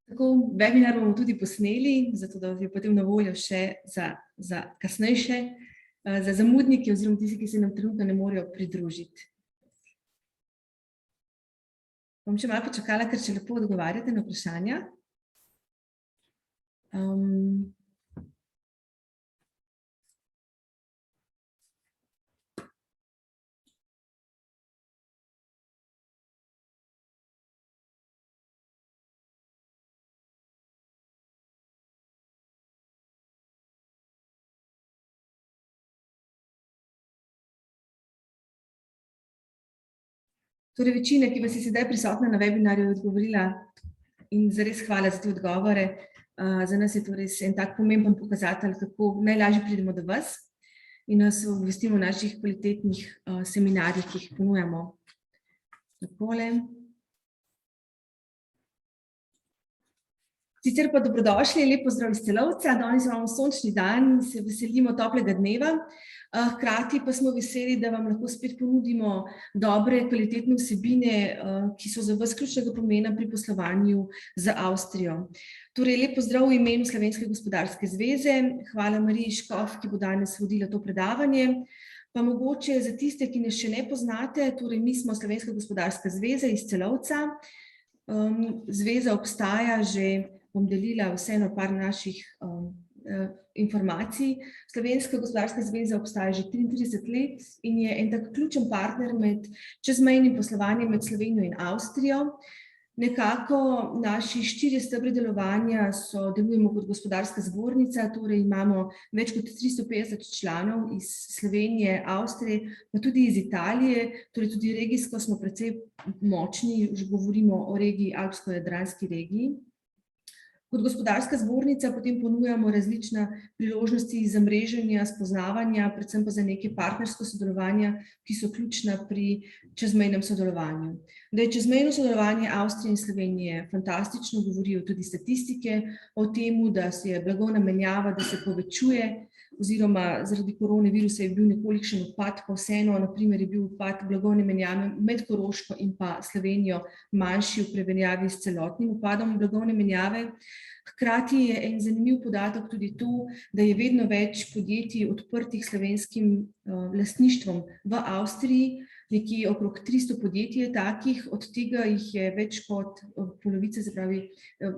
Tako webinar bomo tudi posneli, zato da je potem na voljo še za kasnejše, za zamudnike oziroma tisti, ki se nam trenutno ne morejo pridružiti. Bom še malo počakala, ker še lepo odgovarjate na vprašanja. Torej, večina, ki vas je sedaj prisotna na webinarju, je odgovorila in zares hvala za te odgovore. Za nas je to res en tak pomemben pokazatelj, kako najlažje pridemo do vas in nas obvestimo o naših kvalitetnih seminarjih, ki jih ponujamo. Takole. Sicer pa dobrodošli, lep pozdrav iz Celovca, danes imamo sončni dan, se veselimo toplega dneva, hkrati pa smo veseli, da vam lahko spet ponudimo dobre, kvalitetne vsebine, ki so za vas ključnega pomena pri poslovanju z Avstrijo. Torej, lep pozdrav v imenu Slovenske gospodarske zveze, hvala Mariji Škof, ki bo danes vodila to predavanje. Pa mogoče za tiste, ki nas še ne poznate, torej mi smo Slovenska gospodarska zveza iz Celovca. Zveza obstaja že, bom delila vseeno par naših informacij. Slovenska gospodarska zveza obstaja že 33 let in je en tak ključen partner med čezmejnim poslovanjem med Slovenijo in Avstrijo. Nekako naši 4 stebri delovanja delujemo kot gospodarska zbornica, torej imamo več kot 350 članov iz Slovenije, Avstrije, pa tudi iz Italije, torej tudi regijsko smo precej močni, že govorimo o regiji, alpsko-jadranski regiji. Kot gospodarska zbornica potem ponujamo različne priložnosti za mreženja, spoznavanja, predvsem pa za neke partnersko sodelovanja, ki so ključna pri čezmejnem sodelovanju. Da je čezmejno sodelovanje Avstrije in Slovenije fantastično, govorijo tudi statistike o tem, da se je blagovna menjava, da se povečuje, oziroma zaradi koronavirusa je bil nekolikšen upad, pa vseeno, na primer, je bil upad blagovne menjave med Koroško in pa Slovenijo manjši v primerjavi s celotnim upadom blagovne menjave. Hkrati je en zanimiv podatek tudi to, da je vedno več podjetij odprtih slovenskim lastništvom v Avstriji, nekje okrog 300 podjetij je takih, od tega jih je več kot polovica, se pravi,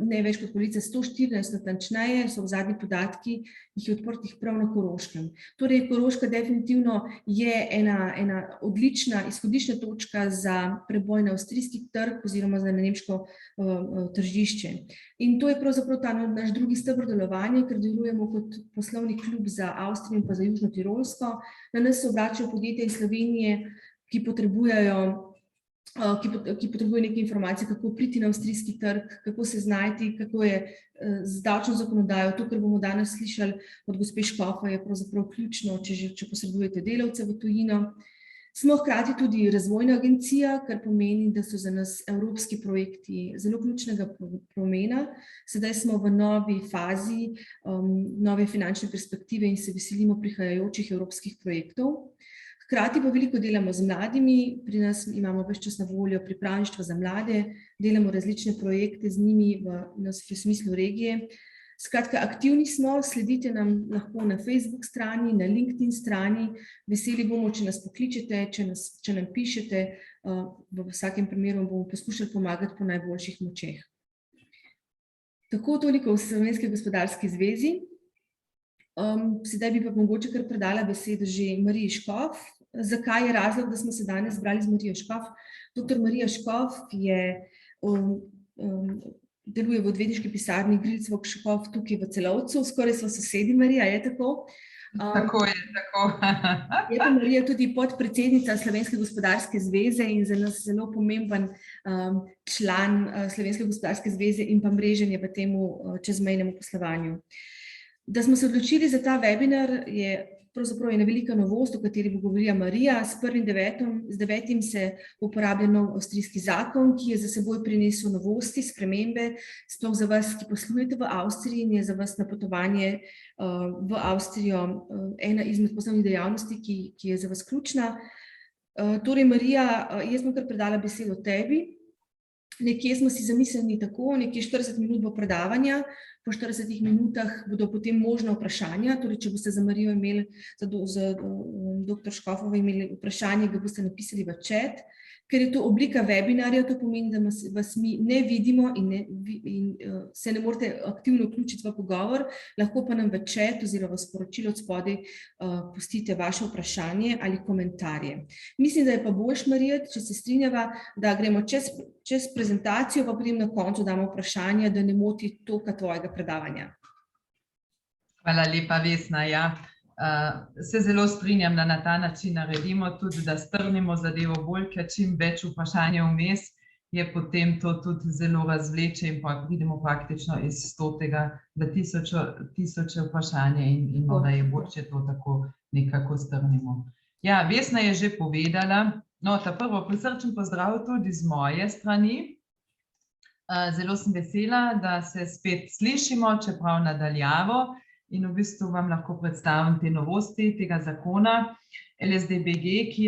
ne več kot polovica, 114 natančneje, so v zadnji podatki, jih je odprtih prav na Koroškem. Torej, Koroška definitivno je ena odlična izhodiščna točka za preboj na avstrijski trg oziroma za nemško tržišče. In to je pravzaprav ta naš drugi steber delovanja, ker delujemo kot poslovni klub za Avstrijo in pa za Južno Tirolsko. Na nas se obračajo podjetja iz Slovenije, ki potrebujejo neke informacije, kako priti na avstrijski trg, kako se znajti, kako je z davčno zakonodajo. To, kar bomo danes slišali od gospe Škofa, je pravzaprav ključno, če posredujete delavce v tujino. Smo hkrati tudi razvojna agencija, kar pomeni, da so za nas evropski projekti zelo ključnega pomena. Sedaj smo v novi fazi nove finančne perspektive in se veselimo prihajajočih evropskih projektov. Hkrati pa veliko delamo z mladimi, pri nas imamo ves čas na voljo pripravništva za mlade, delamo različne projekte z njimi v smislu regije. Skratka, aktivni smo, sledite nam lahko na Facebook strani, na LinkedIn strani, veseli bomo, če nas pokličete, če nam pišete, v vsakem primeru bomo poskušali pomagati po najboljših močeh. Tako toliko v Slovenski gospodarski zvezi. Sedaj bi pa mogoče kar predala besedo že Mariji Škof. Zakaj je razlog, da smo se danes zbrali z Marijo Škof? Dr. Marija Škof deluje v odvetniški pisarni Grilcvok Škof tukaj v Celovcu, skoraj smo sosedi, Marija, je tako? Tako je, tako. Je pa Marija tudi podpredsednica Slovenske gospodarske zveze in za nas zelo pomemben član Slovenske gospodarske zveze in pa mreženje v temu čezmejnemu poslovanju. Da smo se odločili za ta webinar, je pravzaprav ena velika novost, o kateri bo govorila Marija. S 1.9. se uporablja nov avstrijski zakon, ki je za seboj prinesel novosti, spremembe, sploh za vas, ki poslujete v Avstriji in je za vas napotovanje v Avstrijo ena izmed poslovnih dejavnosti, ki je za vas ključna. Torej, Marija, jaz bom kar predala besedo tebi. Nekje smo si zamislili tako, nekje 40 minut bo predavanja, po 40 minutah bodo potem možna vprašanja, torej če boste za Marijo imeli, za dr. Škofovo imeli vprašanje, ga boste napisali v chat. Ker je to oblika webinarja, to pomeni, da vas mi ne vidimo in se ne morete aktivno vključiti v pogovor, lahko pa nam v chat oziroma v sporočilo od spodaj pustite vaše vprašanje ali komentarje. Mislim, da je pa boljš, Marija, če se strinjava, da gremo čez prezentacijo, pa potem na koncu damo vprašanje, da ne moti toka tvojega predavanja. Hvala lepa, Vesna, ja. Se zelo strinjam, da na ta način naredimo tudi, da strnimo zadevo bolj, ker čim več vprašanje vmes, je potem to tudi zelo razvleče in pa vidimo praktično iz 100 v tisoče vprašanje in da je bolj, če to tako nekako strnimo. Ja, Vesna je že povedala, no, ta prvo prisrčen pozdrav tudi z moje strani. Zelo sem vesela, da se spet slišimo, čeprav nadaljavo. In v bistvu vam lahko predstavim te novosti tega zakona LSDBG, ki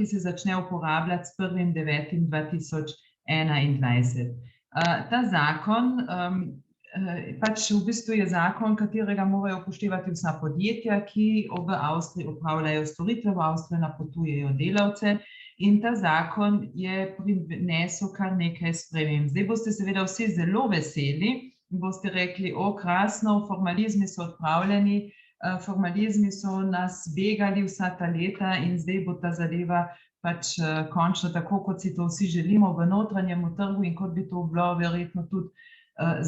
se začne uporabljati s 1.9.2021. Ta zakon pač v bistvu je zakon, katerega morajo upoštevati vsa podjetja, ki v Avstriji opravljajo storitve, v Avstrijo napotujejo delavce. In ta zakon je prinesel kar nekaj sprememb. Zdaj boste seveda vsi zelo veseli, boste rekli, o, krasno, formalizmi so odpravljeni, formalizmi so nas begali vsa ta leta in zdaj bo ta zadeva pač končno tako, kot si to vsi želimo v notranjem trgu in kot bi to bilo verjetno tudi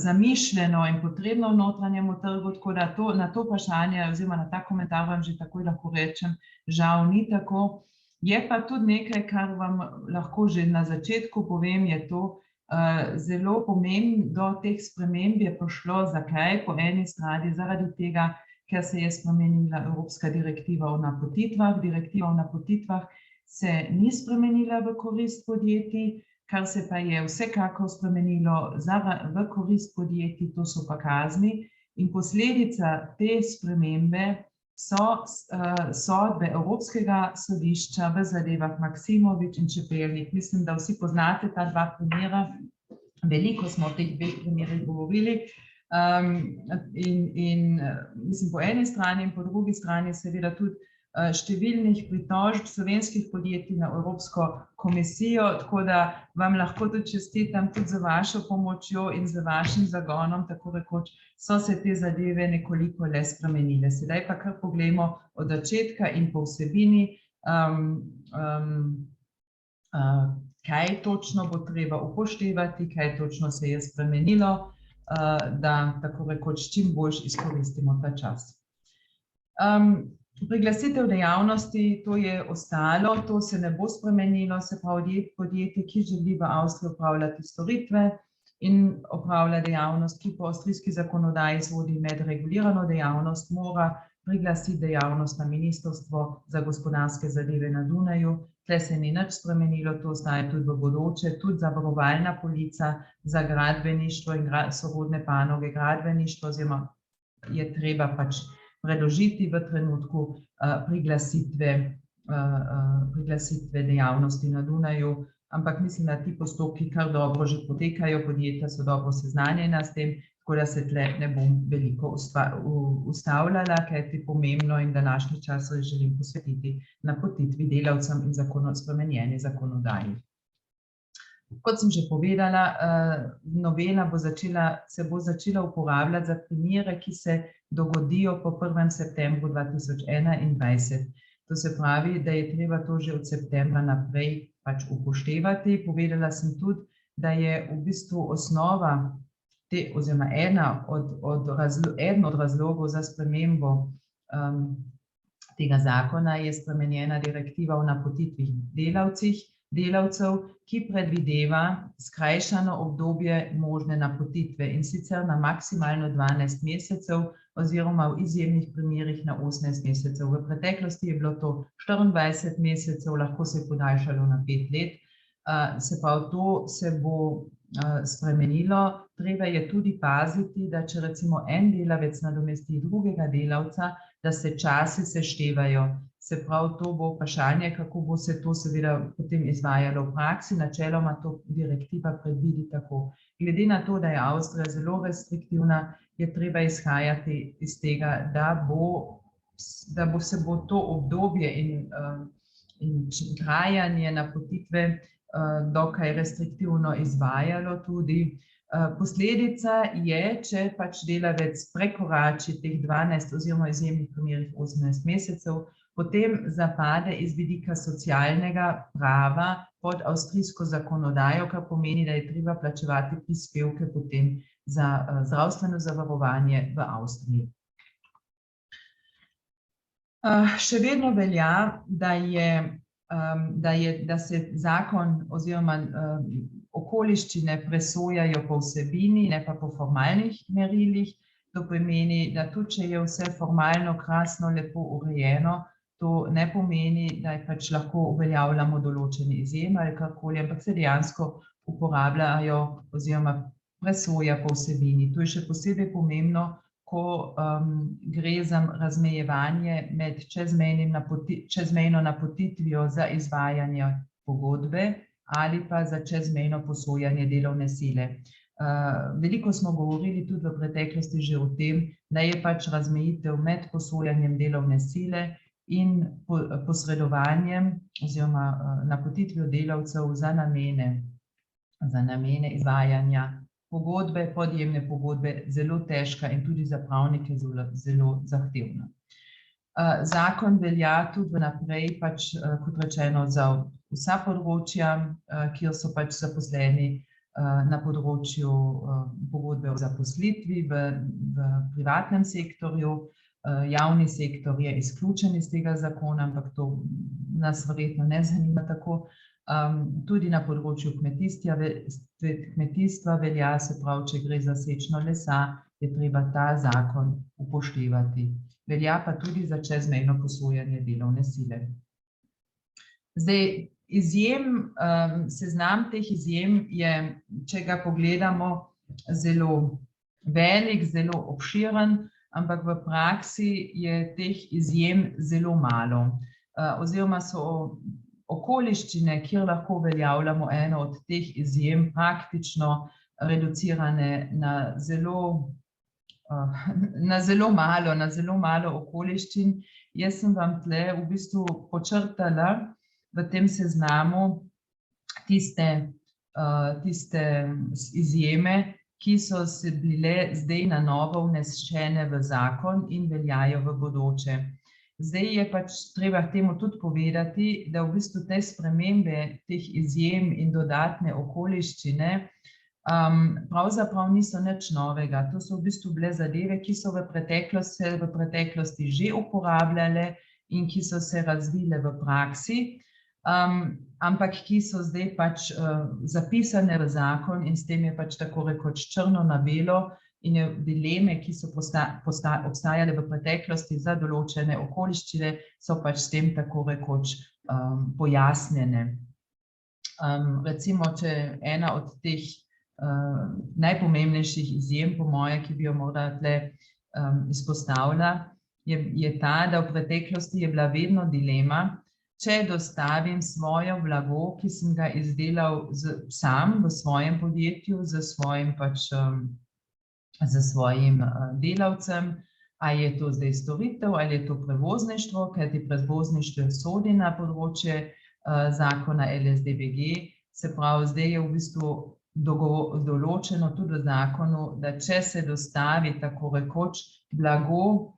zamišljeno in potrebno v notranjem trgu, tako da na to vprašanje oziroma na ta komentar vam že takoj lahko rečem, žal ni tako. Je pa tudi nekaj, kar vam lahko že na začetku povem, je to, zelo pomembno, do teh sprememb je prišlo. Zakaj? Po eni strani zaradi tega, ker se je spremenila Evropska direktiva o napotitvah. Direktiva o napotitvah se ni spremenila v korist podjetij, kar se pa je vsekakor spremenilo v korist podjetij, to so pa kazni. In posledica te spremembe so sodbe Evropskega sodišča v zadevah Maksimovič in Čepelnik. Mislim, da vsi poznate ta dva primera. Veliko smo o teh dveh primerih govorili. In mislim, po eni strani in po drugi strani seveda tudi številnih pritožb slovenskih podjetij na Evropsko komisijo, tako da vam lahko tudi čestitam tudi za vašo pomočjo in za vašim zagonom, tako rekoč so se te zadeve nekoliko le spremenile. Sedaj pa kar poglejmo od začetka in po vsebini, kaj točno bo treba upoštevati, kaj točno se je spremenilo, da tako rekoč čim bolj izkoristimo ta čas. Priglasitev dejavnosti, to je ostalo, to se ne bo spremenilo, se pravi podjetje, ki želi v Avstriji opravljati storitve in opravlja dejavnost, ki po avstrijski zakonodaji sodi med regulirano dejavnost, mora priglasiti dejavnost na Ministrstvo za gospodarske zadeve na Dunaju. Tle se ni nič spremenilo, to ostaje tudi v bodoče, tudi zavarovalna polica za gradbeništvo in sorodne panoge gradbeništvo, oziroma je treba pač predložiti v trenutku priglasitve dejavnosti na Dunaju, ampak mislim, da ti postopki kar dobro že potekajo, podjetja so dobro seznanjena s tem, tako da se tle ne bom veliko ustavljala, kaj je pomembno in današnji čas želim posvetiti napotitvi delavcem in spremenjeni zakonodaji. Kot sem že povedala, novela se bo začela uporabljati za primere, ki se dogodijo po 1. septembru 2021. To se pravi, da je treba to že od septembra naprej pač upoštevati. Povedala sem tudi, da je v bistvu osnova oziroma eden od razlogov za spremembo tega zakona je spremenjena direktiva o napotitvi delavcev, ki predvideva skrajšano obdobje možne napotitve in sicer na maksimalno 12 mesecev oziroma v izjemnih primerih na 18 mesecev. V preteklosti je bilo to 24 mesecev, lahko se je podaljšalo na 5 let. Se pravi, to se bo spremenilo. Treba je tudi paziti, da če recimo en delavec nadomesti drugega delavca, da se časi seštevajo. Se pravi, to bo vprašanje, kako bo se to seveda potem izvajalo v praksi. Načeloma to direktiva predvidi tako. Glede na to, da je Avstrija zelo restriktivna, je treba izhajati iz tega, da se bo to obdobje in trajanje napotitve dokaj restriktivno izvajalo tudi. Posledica je, če pač delavec prekorači teh 12 oziroma v izjemnih primerih 18 mesecev, potem zapade iz vidika socialnega prava pod avstrijsko zakonodajo, kar pomeni, da je treba plačevati prispevke potem za zdravstveno zavarovanje v Avstriji. Še vedno velja, da se zakon oziroma okoliščine presojajo po vsebini, ne pa po formalnih merilih. To pomeni, da tudi če je vse formalno, krasno, lepo urejeno, to ne pomeni, da pač lahko uveljavljamo določene izjeme ali karkoli, ampak se dejansko uporabljajo oziroma presoja po vsebini. To je še posebej pomembno, ko gre za razmejevanje med čezmejno napotitvijo za izvajanje pogodbe ali pa za čezmejno posojanje delovne sile. Veliko smo govorili tudi v preteklosti že o tem, da je pač razmejitev med posojanjem delovne sile in posredovanjem oziroma napotitvijo delavcev za namene izvajanja pogodbe, podjemne pogodbe, zelo težka in tudi za pravnike zelo zahtevna. Zakon velja tudi naprej, pač, kot rečeno, za vsa področja, kjer so pač zaposleni na področju pogodbe o zaposlitvi v privatnem sektorju. Javni sektor je izključen iz tega zakona, ampak to nas verjetno ne zanima tako. Tudi na področju kmetijstva velja, se pravi, če gre za sečno lesa, je treba ta zakon upoštevati. Velja pa tudi za čezmejno posojanje delovne sile. Zdaj, seznam teh izjem je, če ga pogledamo, zelo velik, zelo obširen, ampak v praksi je teh izjem zelo malo. Oziroma so okoliščine, kjer lahko uveljavljamo eno od teh izjem, praktično reducirane na zelo malo okoliščin. Jaz sem vam tle v bistvu počrtala v tem seznamu tiste izjeme, ki so se bile zdaj na novo vnesene v zakon in veljajo v bodoče. Zdaj je pač treba temu tudi povedati, da v bistvu te spremembe teh izjem in dodatne okoliščine pravzaprav niso nič novega. To so v bistvu bile zadeve, ki so v preteklosti že uporabljale in ki so se razvile v praksi, ampak ki so zdaj pač zapisane v zakon in s tem je pač tako rekoč črno na belo in je dileme, ki so obstajale v preteklosti za določene okoliščine, so pač s tem tako rekoč pojasnjene. Recimo, če ena od teh najpomembnejših izjem, po moje, ki bi jo morda tle izpostavila, je ta, da v preteklosti je bila vedno dilema, če dostavim svojo blago, ki sem ga izdelal sam v svojem podjetju, z svojim delavcem, ali je to zdaj storitev, ali je to prevozništvo, kajti prevozništvo sodi na področje zakona LSDBG. Se pravi, zdaj je v bistvu določeno tudi v zakonu, da če se dostavi tako rekoč blago,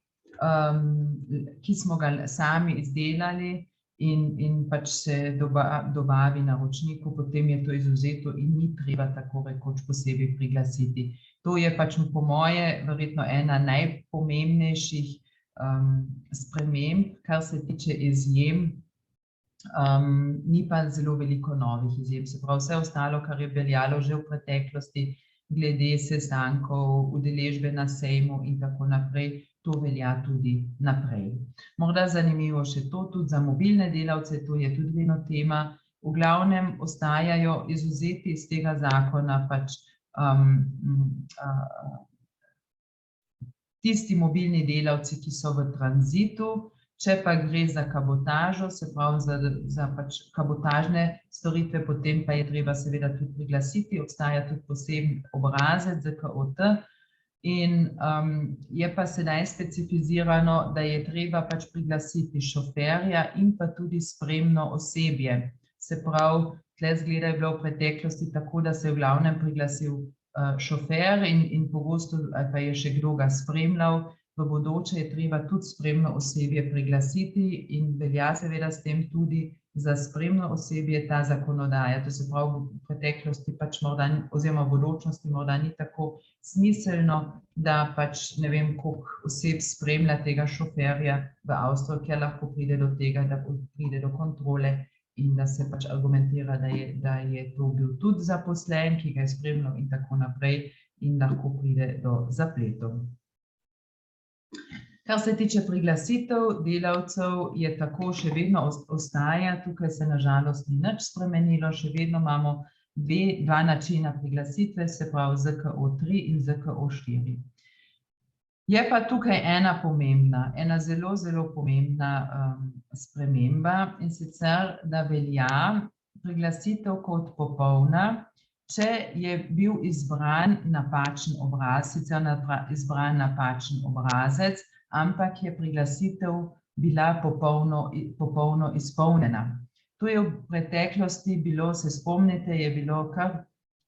ki smo ga sami izdelali, in pač se dobavi naročniku, potem je to izvzeto in ni treba tako rekoč posebej priglasiti. To je pač po moje verjetno ena najpomembnejših sprememb, kar se tiče izjem, ni pa zelo veliko novih izjem. Se pravi, vse ostalo, kar je veljalo že v preteklosti, glede sestankov, udeležbe na sejmu in tako naprej, to velja tudi naprej. Morda zanimivo še to, tudi za mobilne delavce, to je tudi vedno tema. V glavnem ostajajo izvzeti iz tega zakona pač tisti mobilni delavci, ki so v tranzitu. Če pa gre za kabotažo, se pravi za pač kabotažne storitve, potem pa je treba seveda tudi priglasiti, obstaja tudi poseben obrazec ZKOT in je pa sedaj specificirano, da je treba pač priglasiti šoferja in pa tudi spremno osebje. Se pravi, tle zgleda je bilo v preteklosti tako, da se je v glavnem priglasil šofer in pogosto ali pa je še kdo ga spremljal. V bodoče je treba tudi spremno osebje priglasiti in velja seveda s tem tudi za spremno osebje ta zakonodaja. To se pravi, v preteklosti pač morda, oziroma v bodočnosti morda ni tako smiselno, da pač ne vem, koliko oseb spremlja tega šoferja v Avstrijo, ker lahko pride do tega, da pride do kontrole in da se pač argumentira, da je to bil tudi zaposlen, ki ga je spremljal in tako naprej in lahko pride do zapletov. Kar se tiče priglasitev delavcev, je tako še vedno ostaja, tukaj se na žalost ni nič spremenilo, še vedno imamo dva načina priglasitve, se pravi ZKO3 in ZKO4. Je pa tukaj ena zelo, zelo pomembna sprememba in sicer, da velja priglasitev kot popolna, če je bil izbran napačen obraz, sicer izbran napačen obrazec, ampak je priglasitev bila popolno izpolnjena. To je v preteklosti bilo, se spomnite, je bilo kar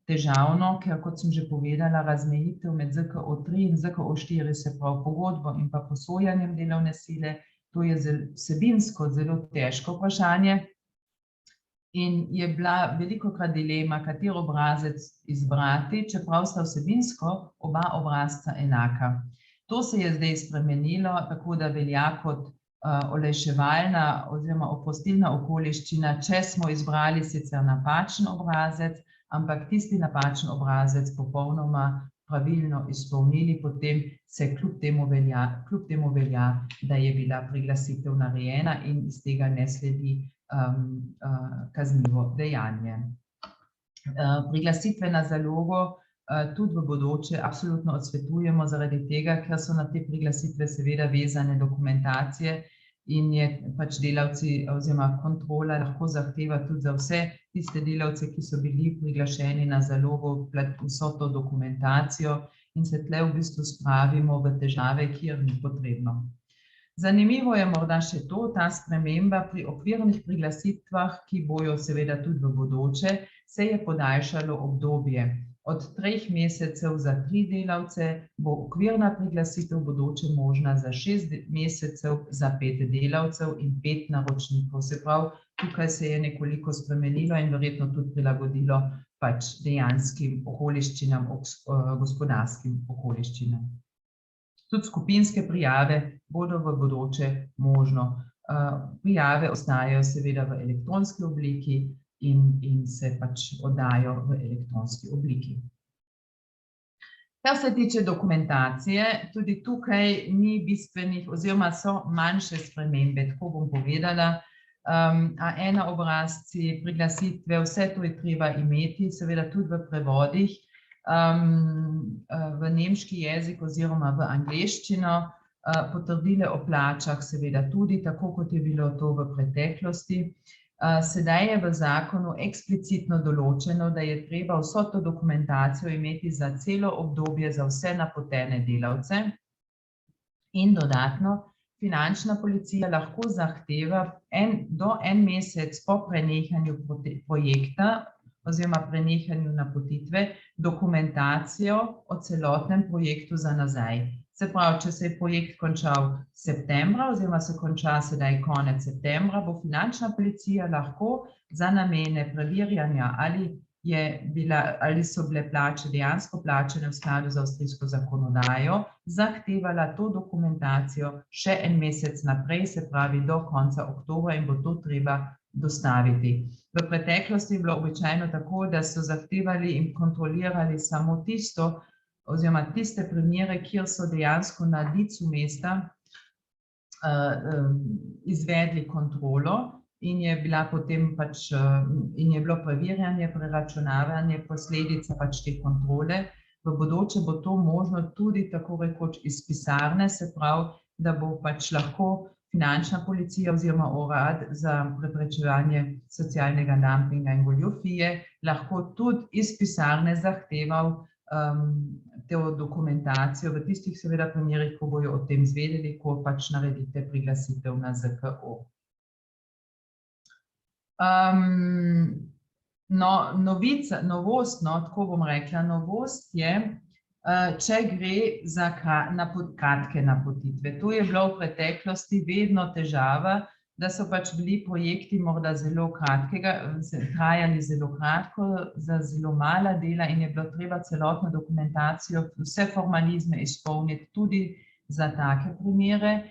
težavno, ker kot sem že povedala, razmejitev med ZKO3 in ZKO4, se pravi pogodbo in pa posojanjem delovne sile, to je vsebinsko zelo težko vprašanje. In je bila velikokrat dilema, kateri obrazec izbrati, čeprav sta vsebinsko oba obrazca enaka. To se je zdaj spremenilo, tako da velja kot olajševalna oziroma oprostilna okoliščina, če smo izbrali sicer napačen obrazec, ampak tisti napačen obrazec popolnoma pravilno izpolnili, potem se kljub temu velja, da je bila priglasitev narejena in iz tega ne sledi kaznivo dejanje. Priglasitve na zalogo tudi v bodoče absolutno odsvetujemo zaradi tega, ker so na te priglasitve seveda vezane dokumentacije in je pač delavci oziroma kontrola lahko zahteva tudi za vse tiste delavce, ki so bili priglašeni na zalogo, vso to dokumentacijo in se tle v bistvu spravimo v težave, kjer ni potrebno. Zanimivo je morda še to, ta sprememba pri okvirnih priglasitvah, ki bojo seveda tudi v bodoče, se je podaljšalo obdobje. Od 3 mesecev za 3 delavce bo okvirna priglasitev v bodoče možna za 6 mesecev za 5 delavcev in 5 naročnikov. Se pravi, tukaj se je nekoliko spremenilo in verjetno tudi prilagodilo pač dejanskim okoliščinam, gospodarskim okoliščinam. Tudi skupinske prijave bodo v bodoče možno. Prijave ostajajo seveda v elektronski obliki in se pač oddajo v elektronski obliki. Kar se tiče dokumentacije, tudi tukaj ni bistvenih oziroma so manjše spremembe, tako bom povedala. A1 obrazci, priglasitve, vse to je treba imeti, seveda tudi v prevodih, v nemški jezik oziroma v angleščino, potrdile o plačah seveda tudi, tako kot je bilo to v preteklosti. Sedaj je v zakonu eksplicitno določeno, da je treba vso to dokumentacijo imeti za celo obdobje za vse napotene delavce in dodatno finančna policija lahko zahteva do 1 mesec po prenehanju projekta oziroma prenehanju napotitve dokumentacijo o celotnem projektu za nazaj. Se pravi, če se je projekt končal septembra oziroma se konča sedaj konec septembra, bo finančna policija lahko za namene preverjanja, ali so bile plače dejansko plačane v skladu z avstrijsko zakonodajo, zahtevala to dokumentacijo še 1 mesec naprej, se pravi do konca oktobra in bo to treba dostaviti. V preteklosti je bilo običajno tako, da so zahtevali in kontrolirali samo tisto, oziroma tiste primere, kjer so dejansko na licu mesta izvedli kontrolo in je bila potem pač, in je bilo preverjanje, preračunavanje, posledica pač te kontrole. v bodoče bo to možno tudi tako rekoč iz pisarne, se pravi, da bo pač lahko finančna policija oziroma urad za preprečevanje socialnega dumpinga in goljufije lahko tudi iz pisarne zahteval to dokumentacijo v tistih seveda primerih, ko bojo o tem izvedeli, ko pač naredite priglasitev na ZKO. Novost, tako bom rekla, novost je, če gre za kratke napotitve. To je bilo v preteklosti vedno težava, da so pač bili projekti morda zelo kratkega, trajali zelo kratko, za zelo mala dela in je bilo treba celotno dokumentacijo, vse formalizme izpolniti tudi za take primere.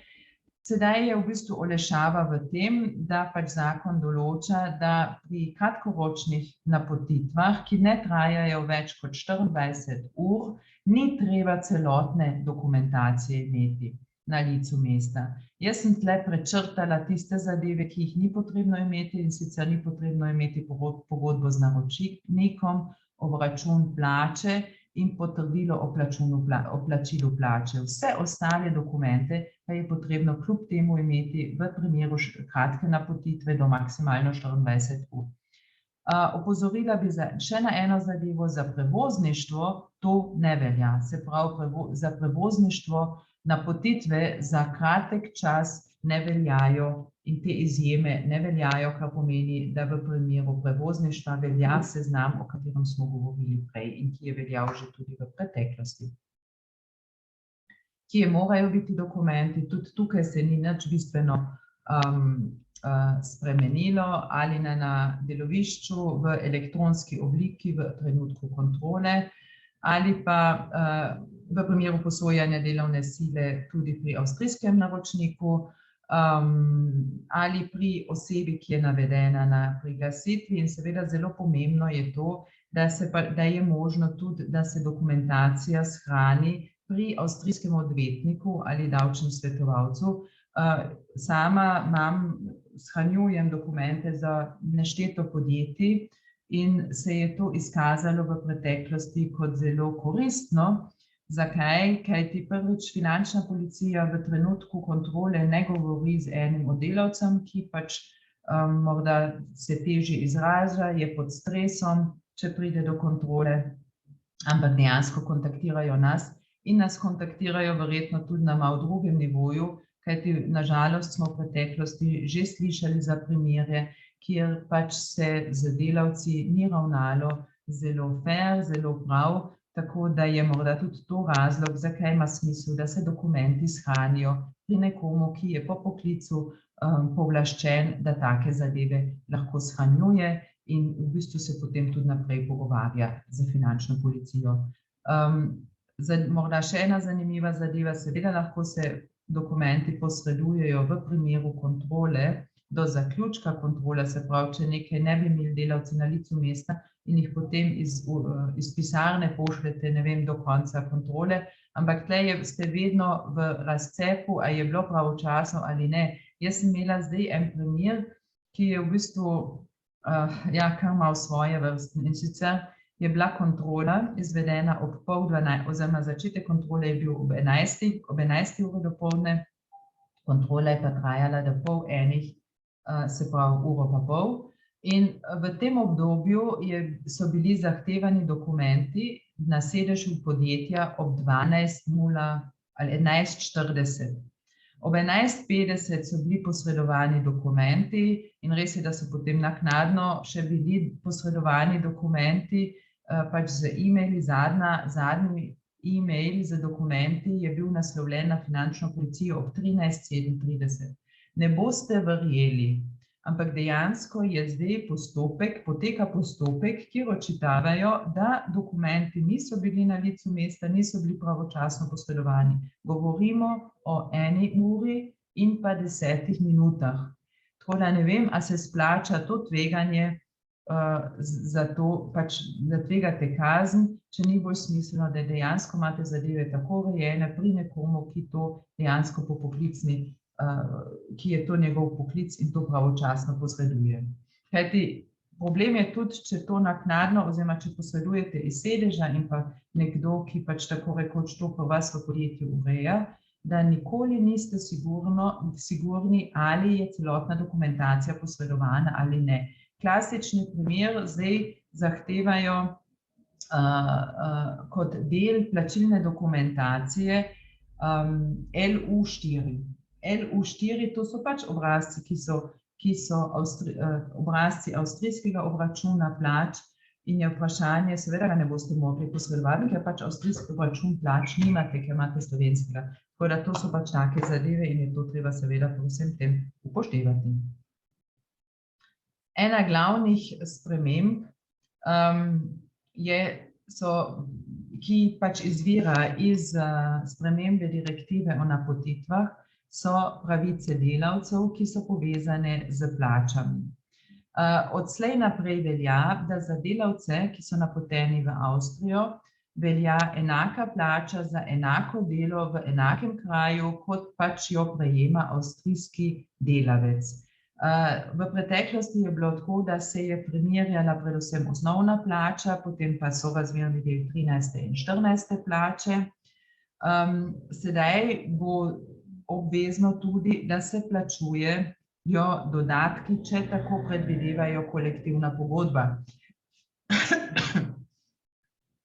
Sedaj je v bistvu olajšava v tem, da pač zakon določa, da pri kratkoročnih napotitvah, ki ne trajajo več kot 24 ur, ni treba celotne dokumentacije imeti na licu mesta. Jaz sem tle prečrtala tiste zadeve, ki jih ni potrebno imeti, in sicer ni potrebno imeti pogodbo z naročnikom, obračun plače in potrdilo o plačilu plače. Vse ostale dokumente pa je potrebno kljub temu imeti v primeru kratke napotitve do maksimalno 24 ur. Opozorila bi še na eno zadevo, za prevozništvo to ne velja. Se pravi, za prevozništvo napotitve za kratek čas ne veljajo in te izjeme ne veljajo, kar pomeni, da v primeru prevozništva velja seznam, o katerem smo govorili prej in ki je veljal že tudi v preteklosti. Kje morajo biti dokumenti, tudi tukaj se ni nič bistveno spremenilo, ali na delovišču v elektronski obliki v trenutku kontrole, ali pa v primeru posojanja delovne sile tudi pri avstrijskem naročniku, ali pri osebi, ki je navedena na priglasitvi. In seveda zelo pomembno je to, da je možno tudi, da se dokumentacija shrani pri avstrijskem odvetniku ali davčnem svetovalcu. Sama shranjujem dokumente za nešteto podjetij in se je to izkazalo v preteklosti kot zelo koristno. Zakaj? Kajti prvič, finančna policija v trenutku kontrole ne govori z enim od delavcem, ki pač morda se težje izraža, je pod stresom, če pride do kontrole, ampak dejansko kontaktirajo nas in nas kontaktirajo verjetno tudi na malo drugem nivoju, kajti nažalost smo v preteklosti že slišali za primere, kjer pač se z delavci ni ravnalo zelo fair, zelo prav, tako da je morda tudi to razlog, zakaj ima smisel, da se dokumenti shranijo pri nekomu, ki je po poklicu pooblaščen, da take zadeve lahko shranjuje in v bistvu se potem tudi naprej pogovarja z finančno policijo. Morda še ena zanimiva zadeva, seveda lahko se dokumenti posredujejo v primeru kontrole do zaključka kontrole, se pravi, če nekaj ne bi imeli delavci na licu mesta in jih potem iz pisarne pošljete, ne vem, do konca kontrole, ampak tle ste vedno v razcepu, a je bilo pravočasno ali ne. Jaz sem imela zdaj en primer, ki je v bistvu kar malo svoje vrste, in sicer je bila kontrola izvedena ob 11:30, oziroma začetek kontrole je bil ob 11. uri dopoldne, kontrola je pa trajala do 12:30, se pravi uro pa pol. In v tem obdobju so bili zahtevani dokumenti na sedežu podjetja ob 12:00 ali 11:40. Ob 11:50 so bili posredovani dokumenti in res je, da so potem naknadno še bili posredovani dokumenti pač z e-maili. Zadnji e-mail z dokumenti je bil naslovljen na finančno policijo ob 13:37. Ne boste verjeli, ampak dejansko je zdaj poteka postopek, kjer očitavajo, da dokumenti niso bili na licu mesta, niso bili pravočasno posredovani. Govorimo o 1 uri in pa 10 minutah. Tako da ne vem, a se splača to tveganje, za to pač, da tvegate kazen, če ni bolj smiselno, da dejansko imate zadeve tako urejene pri nekomu, ki to dejansko po poklicni, ki je to njegov poklic in to pravočasno posreduje. Kajti Problem je tudi, če to naknadno, oziroma če posredujete iz sedeža in pa nekdo, ki pač tako rekoč to po vas v podjetju ureja, da nikoli niste sigurni, ali je celotna dokumentacija posredovana ali ne. Klasični primer zdaj zahtevajo kot del plačilne dokumentacije LU4. LU4, to so pač obrazci, ki so obrazci avstrijskega obračuna plač in je vprašanje, seveda ga ne boste mogli posredovati, ker pač avstrijski obračun plač nimate, ker imate slovenskega. Tako da to so pač take zadeve in je to treba seveda pri vsem tem upoštevati. Ena glavnih sprememb ki pač izvira iz spremembe direktive o napotitvah, so pravice delavcev, ki so povezane z plačami. Odslej naprej velja, da za delavce, ki so napoteni v Avstrijo, velja enaka plača za enako delo v enakem kraju, kot pač jo prejema avstrijski delavec. V preteklosti je bilo tako, da se je primerjala predvsem osnovna plača, potem pa sorazmerni del 13. in 14. plače. Sedaj bo obvezno tudi, da se plačujejo dodatki, če tako predvidevajo kolektivna pogodba.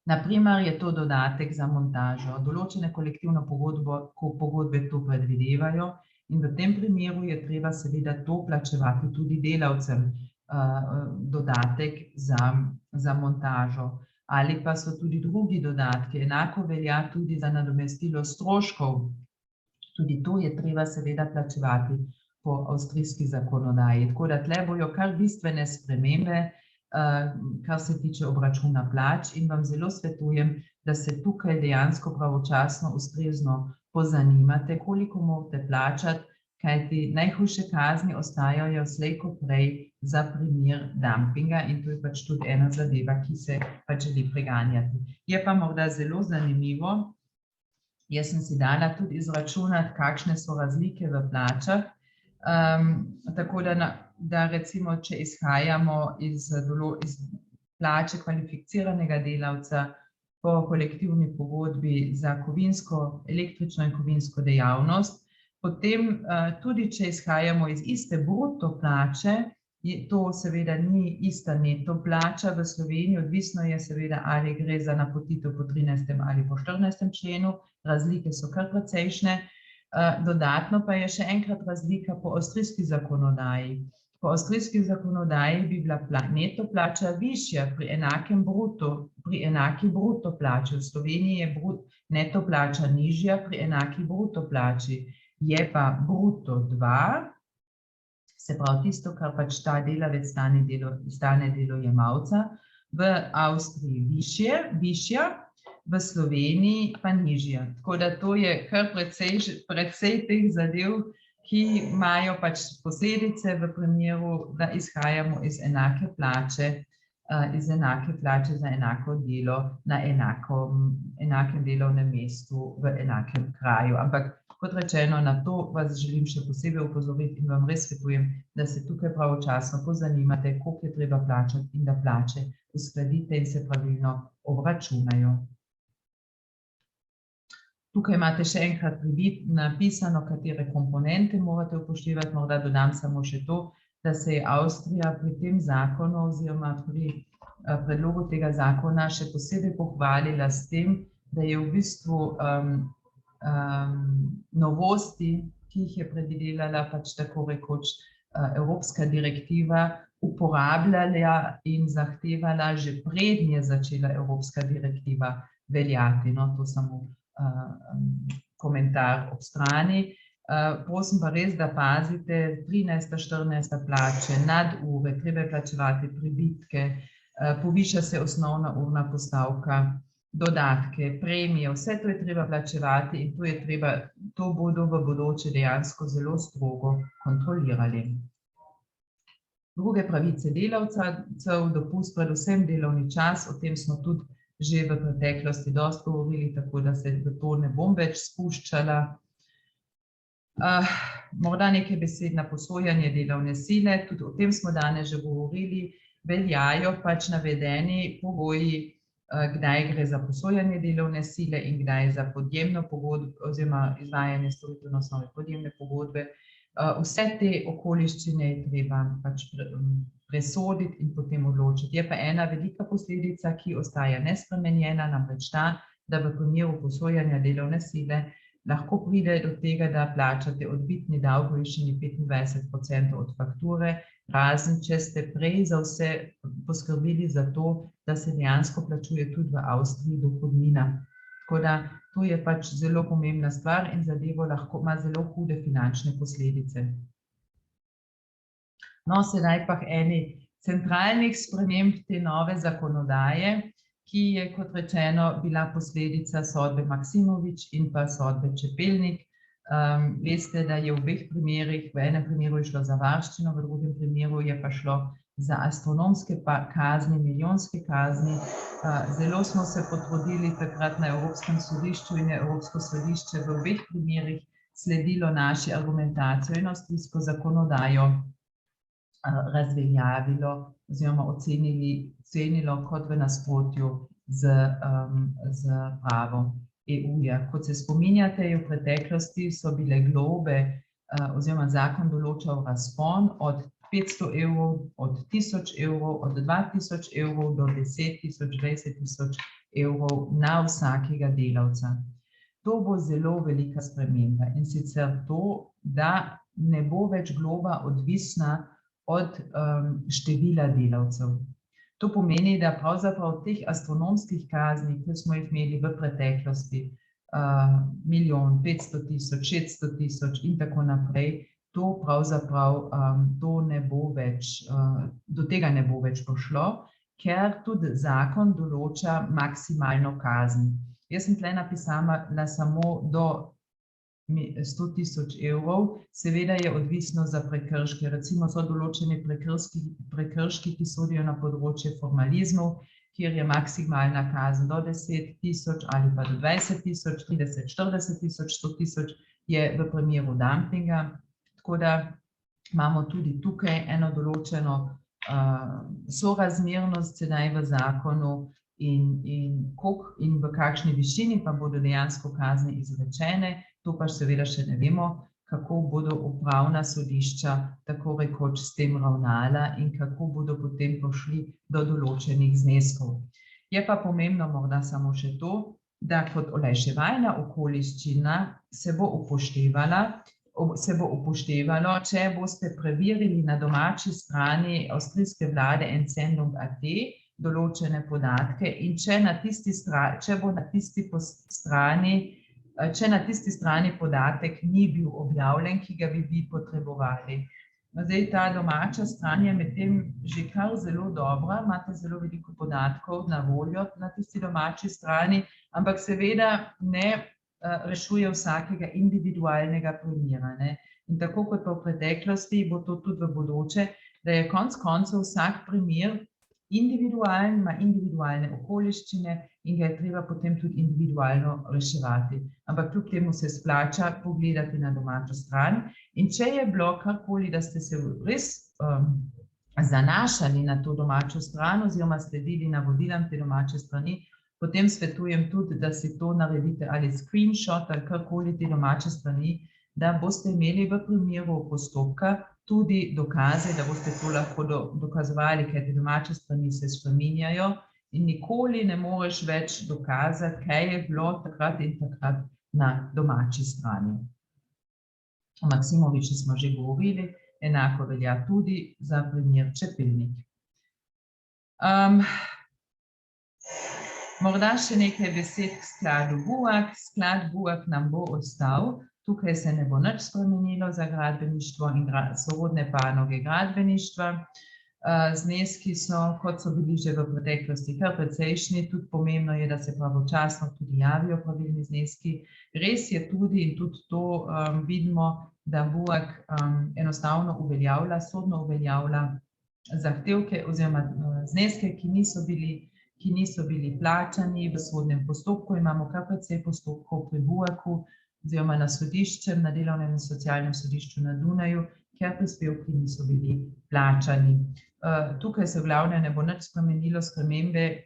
Naprimer je to dodatek za montažo. Določene kolektivne pogodbe to predvidevajo in v tem primeru je treba seveda to plačevati tudi delavcem, dodatek za montažo. Ali pa so tudi drugi dodatki, enako velja tudi za nadomestilo stroškov. Tudi to je treba seveda plačevati po avstrijski zakonodaji. Tako da tle bojo kar bistvene spremembe, kar se tiče obračuna plač in vam zelo svetujem, da se tukaj dejansko pravočasno ustrezno pozanimate, koliko morate plačati, kajti najhujše kazni ostajajo slej ko prej za primer dumpinga in to je pač tudi ena zadeva, ki se pač želi preganjati. Je pa morda zelo zanimivo, jaz sem si dala tudi izračunati, kakšne so razlike v plačah, tako da recimo, če izhajamo iz plače kvalificiranega delavca po kolektivni pogodbi za električno in kovinsko dejavnost, potem tudi, če izhajamo iz iste bruto plače, to seveda ni ista neto plača v Sloveniji, odvisno je seveda, ali gre za napotitev po 13. ali po 14. členu, razlike so kar precejšnje. Dodatno pa je še enkrat razlika po avstrijski zakonodaji. Po avstrijski zakonodaji bi bila neto plača višja pri enaki bruto plači. V Sloveniji je neto plača nižja pri enaki bruto plači. Je pa bruto 2, se pravi tisto, kar pač ta delavec stane delojemalca, v Avstriji višja, v Sloveniji pa nižja. Tako da to je kar precej teh zadev, ki imajo pač posledice v primeru, da izhajamo iz enake plače za enako delo na enakem delovnem mestu v enakem kraju. Ampak kot rečeno, na to vas želim še posebej opozoriti in vam res svetujem, da se tukaj pravočasno pozanimate, koliko je treba plačati in da plače uskladite in se pravilno obračunajo. Tukaj imate še enkrat napisano, katere komponente morate upoštevati. Morda dodam samo še to, da se je Avstrija pri tem zakonu oziroma pri predlogu tega zakona še posebej pohvalila s tem, da je v bistvu novosti, ki jih je predvidevala pač tako rekoč Evropska direktiva, uporabljala in zahtevala že preden je začela Evropska direktiva veljati. No, to samo komentar ob strani. Prosim pa res, da pazite, 13. 14. plače, nadure, treba je plačevati pribitke, poviša se osnovna urna postavka, dodatke, premije, vse to je treba plačevati in to bodo v bodoče dejansko zelo strogo kontrolirali. Druge pravice delavcev, dopust, predvsem delovni čas, o tem smo tudi že v preteklosti dosti govorili, tako da se v to ne bom več spuščala. Morda nekaj besed na posojanje delovne sile, tudi o tem smo danes že govorili. veljajo pač navedeni pogoji, kdaj gre za posojanje delovne sile in kdaj za podjemno pogodbo oziroma izvajanje storitev na osnovi podjemne pogodbe. Vse te okoliščine je treba pač presoditi in potem odločiti. Je pa ena velika posledica, ki ostaja nespremenjena, namreč ta, da v primeru posojanja delovne sile lahko pride do tega, da plačate odbitni davek v višini 25% od fakture, razen če ste prej za vse poskrbeli za to, da se dejansko plačuje tudi v Avstriji dohodnina. Tako da to je pač zelo pomembna stvar in zadevo lahko ima zelo hude finančne posledice. No, sedaj pa eni centralnih sprememb te nove zakonodaje, ki je, kot rečeno, bila posledica sodbe Maksimovič in pa sodbe Čepelnik. Veste, da je v obeh primerih, v enem primeru je šlo za varščino, v drugem primeru je pa šlo za astronomske kazni, milijonske kazni. Zelo smo se potrudili takrat na Evropskem sodišču in je Evropsko sodišče v obeh primerih sledilo naši argumentaciji in avstrijsko zakonodajo razveljavilo oziroma ocenilo kot v nasprotju z pravom EU-ja. Kot se spominjate, v preteklosti so bile globe oziroma zakon določal razpon od 500 evrov, od 1000 evrov, od 2000 evrov do 10 000, 20 000 evrov na vsakega delavca. To bo zelo velika sprememba in sicer to, da ne bo več globa odvisna od števila delavcev. To pomeni, da pravzaprav teh astronomskih kazni, ki smo jih imeli v preteklosti, 1 500 000, 600 000 in tako naprej, to pravzaprav do tega ne bo več prišlo, ker tudi zakon določa maksimalno kazen. Jaz sem tukaj napisala samo do 100 000 evrov, seveda je odvisno za prekrške. Recimo so določeni prekrški, ki sodijo na področje formalizmov, kjer je maksimalna kazen do 10 000 ali pa do 20 000, 30, 40 000, 100 000 je v primeru dumpinga. Tako da imamo tudi tukaj eno določeno sorazmernost sedaj v zakonu in v kakšni višini pa bodo dejansko kazni izrečene. To pa seveda še ne vemo, kako bodo upravna sodišča tako rekoč s tem ravnala in kako bodo potem prišli do določenih zneskov. Je pa pomembno morda samo še to, da kot olajševalna okoliščina se bo upoštevalo, če boste preverili na domači strani avstrijske vlade Entsendung.at določene podatke in če na tisti strani podatek ni bil objavljen, ki ga bi vi potrebovali. Zdaj, ta domača stran je medtem že kar zelo dobra, imate zelo veliko podatkov na voljo na tisti domači strani, ampak seveda ne rešuje vsakega individualnega primera. In tako kot pa v preteklosti, bo to tudi v bodoče, da je konec koncev vsak primer individualen, ima individualne okoliščine in ga je treba potem tudi individualno reševati. Ampak kljub temu se splača pogledati na domačo stran. In če je bilo karkoli, da ste se res zanašali na to domačo stran oziroma sledili navodilom te domače strani, potem svetujem tudi, da si to naredite ali screenshot ali karkoli te domače strani, da boste imeli v primeru postopka tudi dokaze, da boste to lahko dokazovali, ker te domače strani se spreminjajo in nikoli ne moreš več dokazati, kaj je bilo takrat in takrat na domači strani. O Maksimoviču smo že govorili, enako velja tudi za primer Čepelnik. Morda še nekaj besed k skladu BUAK. Sklad BUAK nam bo ostal. Tukaj se ne bo nič spremenilo za gradbeništvo in sorodne panoge gradbeništva. Zneski so, kot so bili že v preteklosti, kar precejšnji. Tudi pomembno je, da se pravočasno tudi javijo pravilni zneski. Res je tudi, in tudi to vidimo, da BUAK enostavno sodno uveljavlja zahtevke oziroma zneske, ki niso bili plačani v sodnem postopku. Imamo kar precej postopkov pri BUAK-u oziroma na sodiščem, na delovnem in socialnem sodišču na Dunaju, ker prispevki niso bili plačani. tukaj se v glavnem ne bo nič spremenilo, spremembe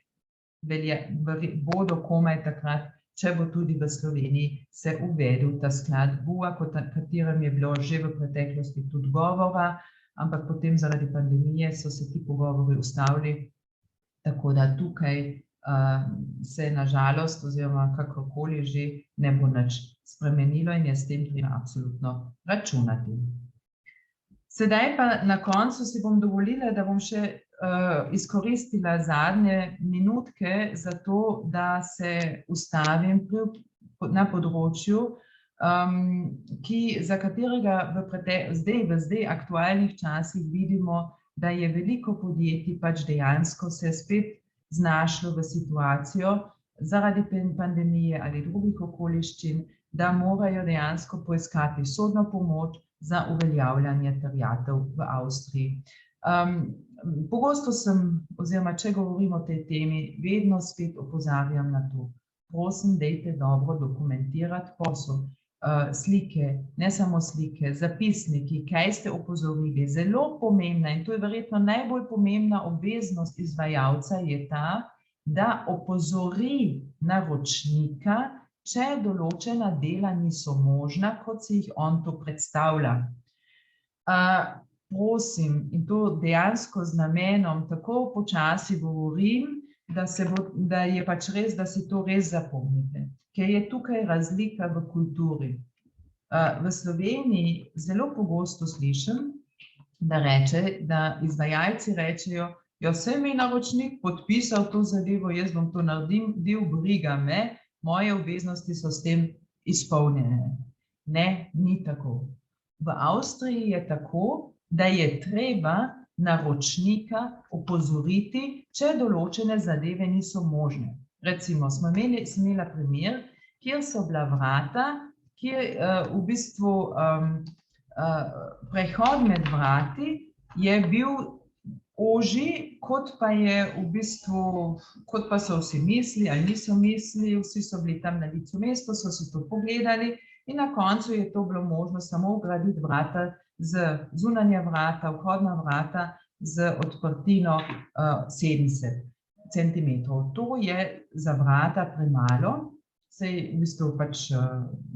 bodo komaj takrat, če bo tudi v Sloveniji se uvedel ta sklad BUA, o katerem je bilo že v preteklosti tudi govora, ampak potem zaradi pandemije so se ti pogovori ustavili, tako da tukaj se na žalost oziroma kakorkoli že ne bo nič spremenilo in je s tem treba absolutno računati. Sedaj pa na koncu si bom dovolila, da bom še izkoristila zadnje minutke za to, da se ustavim na področju, za katerega v zdaj aktualnih časih vidimo, da je veliko podjetij pač dejansko se spet znašlo v situacijo zaradi pandemije ali drugih okoliščin, da morajo dejansko poiskati sodno pomoč za uveljavljanje terjatev v Avstriji. Pogosto sem, oziroma če govorim o tej temi, vedno spet opozarjam na to. Prosim, dajte dobro dokumentirati posel. Slike, ne samo slike, zapisniki, kaj ste opozorili. Zelo pomembna in to je verjetno najbolj pomembna obveznost izvajalca je ta, da opozori naročnika, če določena dela niso možna, kot si jih on to predstavlja. Prosim, in to dejansko z namenom, tako počasi govorim, da je pač res, da si to res zapomnite, ker je tukaj razlika v kulturi. V Sloveniji zelo pogosto slišim, da izvajalci rečejo, ja, saj mi je naročnik podpisal to zadevo, jaz bom to naredil, briga me, moje obveznosti so s tem izpolnjene. Ne, ni tako. V Avstriji je tako, da je treba naročnika opozoriti, če določene zadeve niso možne. Recimo, sem imela primer, kjer so bila vrata, kjer v bistvu prehod med vrati je bil ožji, kot pa so vsi mislili ali niso mislili, vsi so bili tam na licu mesta, so si to pogledali in na koncu je to bilo možno samo vgraditi vrata zunanja vrata, vhodna vrata z odprtino 70 centimetrov. To je za vrata premalo, saj v bistvu pač,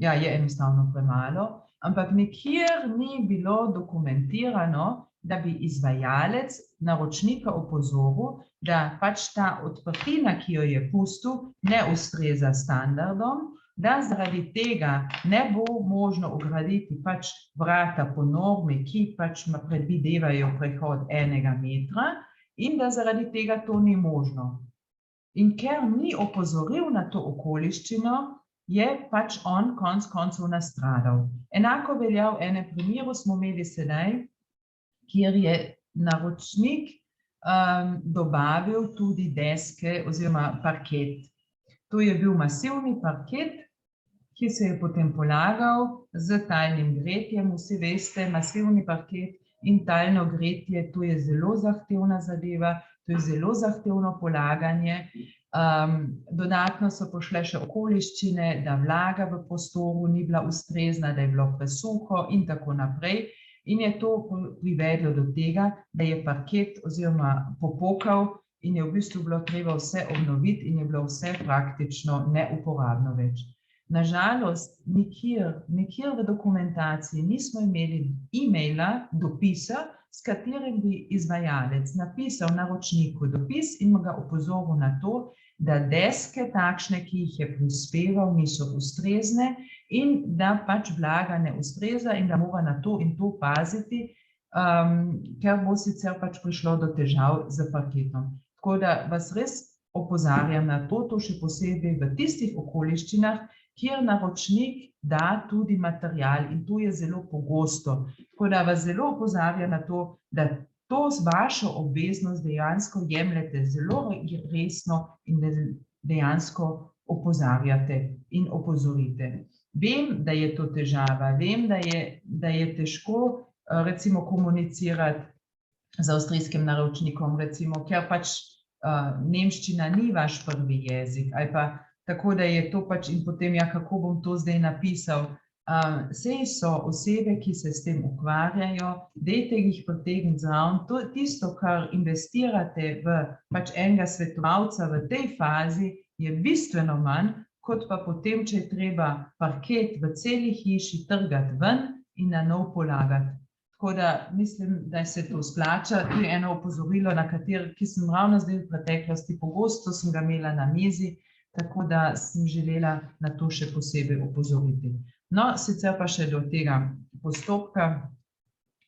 ja, je enostavno premalo, ampak nikjer ni bilo dokumentirano, da bi izvajalec naročnika opozoril, da pač ta odprtina, ki jo je pustil, ne ustreza standardom, da zaradi tega ne bo možno vgraditi pač vrata po normi, ki pač predvidevajo prehod 1 metra in da zaradi tega to ni možno. In ker ni opozoril na to okoliščino, je pač on konec koncev nastradal. Enako velja v enem primeru smo imeli sedaj, kjer je naročnik dobavil tudi deske oziroma parket. To je bil masivni parket, ki se je potem polagal z talnim gretjem. Vsi veste, masivni parket in talno gretje, to je zelo zahtevna zadeva, to je zelo zahtevno polaganje. Dodatno so pošle še okoliščine, da vlaga v prostoru ni bila ustrezna, da je bilo presuho in tako naprej. In je to privedlo do tega, da je parket oziroma popokal in je v bistvu bilo treba vse obnoviti in je bilo vse praktično neuporabno več. Nažalost, nikjer v dokumentaciji nismo imeli e-maila, dopisa, s katerim bi izvajalec napisal naročniku dopis in ga opozoril na to, da deske takšne, ki jih je prispeval, niso ustrezne in da pač vlaga ne ustreza in da mora na to in to paziti, ker bo sicer pač prišlo do težav z parketom. Tako da vas res opozarjam na to, to še posebej v tistih okoliščinah, kjer naročnik da tudi material in to je zelo pogosto. Tako da vas zelo opozarjam na to, da to z vašo obveznost dejansko jemljete zelo resno in dejansko opozarjate in opozorite. Vem, da je to težava, vem, da je težko recimo komunicirati z avstrijskim naročnikom, recimo, ker pač nemščina ni vaš prvi jezik ali pa tako, da je to pač in potem, ja, kako bom to zdaj napisal. Sej so osebe, ki se s tem ukvarjajo, dajte jih pritegniti zraven. Tisto, kar investirate v pač enega svetovalca v tej fazi, je bistveno manj, kot pa potem, če je treba parket v celi hiši trgati ven in na nov polagati. Tako da mislim, da se to splača. To je eno opozorilo, ki sem ravno zdaj v preteklosti, pogosto sem ga imela na mizi, tako da sem želela na to še posebej opozoriti. No, sicer pa še do tega postopka